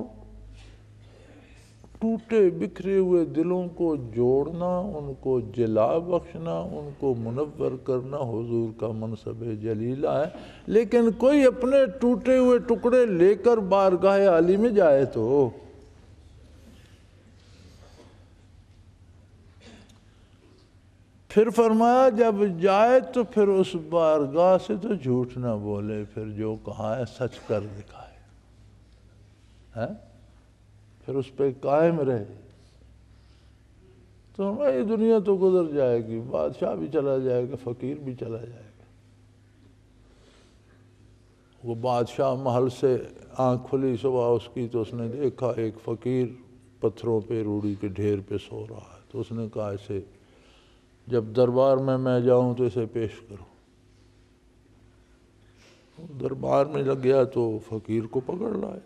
ٹوٹے بکھرے ہوئے دلوں کو جوڑنا، ان کو جلا بخشنا، ان کو منور کرنا حضور کا منصب جلیلہ ہے۔ لیکن کوئی اپنے ٹوٹے ہوئے ٹکڑے لے کر بارگاہ عالی میں جائے تو پھر فرمایا جب جائے تو پھر اس بارگاہ سے تو جھوٹ نہ بولے، پھر جو کہا ہے سچ کر دکھائے، پھر اس پہ قائم رہے۔ تو ہماری دنیا تو گزر جائے گی، بادشاہ بھی چلا جائے گا، فقیر بھی چلا جائے گا۔ وہ بادشاہ محل سے آنکھ کھلی صبح اس کی تو اس نے دیکھا ایک فقیر پتھروں پہ، روڑی کے ڈھیر پہ سو رہا ہے، تو اس نے کہا اسے جب دربار میں جاؤں تو اسے پیش کرو۔ دربار میں لگ گیا تو فقیر کو پکڑ لائے،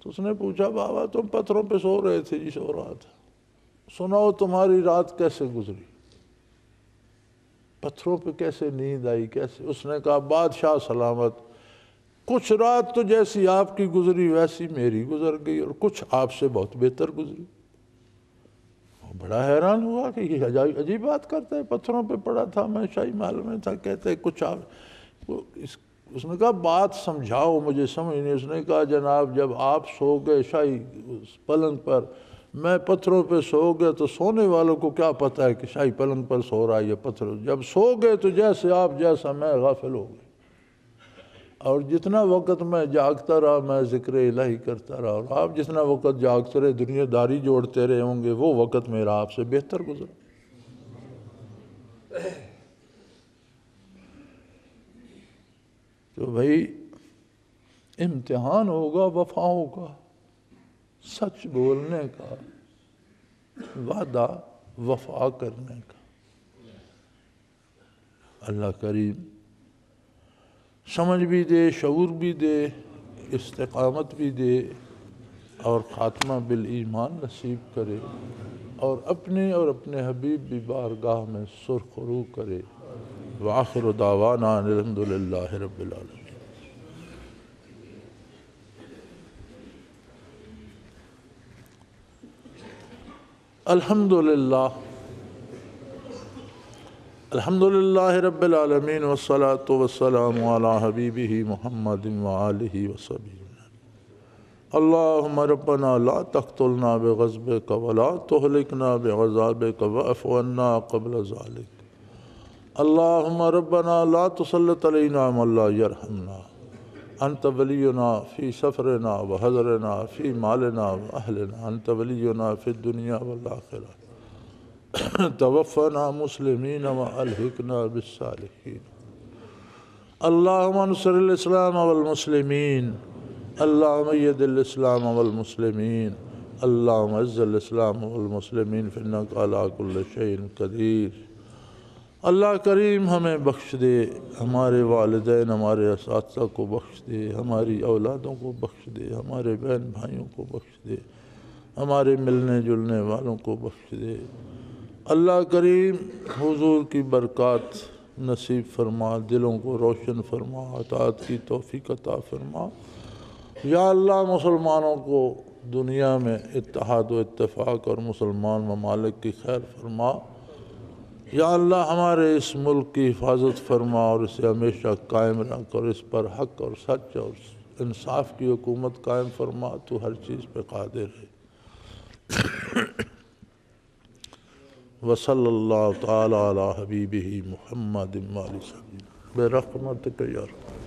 تو اس نے پوچھا بابا تم پتھروں پہ سو رہے تھے؟ جی سو رہا تھا۔ سناؤ تمہاری رات کیسے گزری، پتھروں پہ کیسے نیند آئی، کیسے؟ اس نے کہا بادشاہ سلامت، کچھ رات تو جیسی آپ کی گزری ویسی میری گزر گئی، اور کچھ آپ سے بہت بہتر گزری۔ وہ بڑا حیران ہوا کہ یہ عجیب بات کرتا ہے، پتھروں پہ پڑا تھا، میں شاہی محل میں تھا، کہتے ہیں کچھ آپ۔ اس نے کہا بات سمجھاؤ مجھے، سمجھ نہیں۔ اس نے کہا جناب جب آپ سو گئے شاہی پلنگ پر، میں پتھروں پہ سو گیا، تو سونے والوں کو کیا پتہ ہے کہ شاہی پلنگ پر سو رہا ہے یا پتھر؟ جب سو گئے تو جیسے آپ جیسا میں غافل ہو گئے، اور جتنا وقت میں جاگتا رہا میں ذکر الہی کرتا رہا، اور آپ جتنا وقت جاگتے رہے دنیا داری جوڑتے رہے ہوں گے، وہ وقت میرا آپ سے بہتر گزرا۔ تو بھائی امتحان ہوگا وفاؤں کا، سچ بولنے کا، وعدہ وفا کرنے کا۔ اللہ کریم سمجھ بھی دے، شعور بھی دے، استقامت بھی دے، اور خاتمہ بالایمان نصیب کرے، اور اپنے اور اپنے حبیب بھی بارگاہ میں سرخ رو کرے۔ وآخر دعوانا الحمدللہ رب العالمین۔ الحمدللہ الحمدللہ رب العالمین، والصلاة والسلام علی حبیبہ محمد وآلہ وصحبہ۔ اللہم ربنا لا تقتلنا بغضبک ولا تہلکنا بعذابک واعف عنا قبل ذلک۔ اللہم ربنا لا تسلط علینا من لا یرحمنا، انت ولینا فی سفرنا وحضرنا فی مالنا واہلنا، انت ولینا فی الدنیا والآخرہ، توفنا مسلمین والحقنا بالصالحین۔ اللہم انصر الاسلام والمسلمین، اللہم اید الاسلام والمسلمین، اللہم اعز الاسلام والمسلمین فإنک علی کل شیء قدیر۔ اللہ کریم ہمیں بخش دے، ہمارے والدین ہمارے اساتذہ کو بخش دے، ہماری اولادوں کو بخش دے، ہمارے بہن بھائیوں کو بخش دے، ہمارے ملنے جلنے والوں کو بخش دے۔ اللہ کریم حضور کی برکات نصیب فرما، دلوں کو روشن فرما، اطاعت کی توفیق عطا فرما۔ یا اللہ مسلمانوں کو دنیا میں اتحاد و اتفاق اور مسلمان ممالک کی خیر فرما۔ یا اللہ ہمارے اس ملک کی حفاظت فرما، اور اسے ہمیشہ قائم رکھ، اور اس پر حق اور سچ اور انصاف کی حکومت قائم فرما۔ تو ہر چیز پہ قادر ہے۔ وصلی اللہ تعالی علی حبیبہ محمد وآلہ وصحبہ برحمتک یا رب۔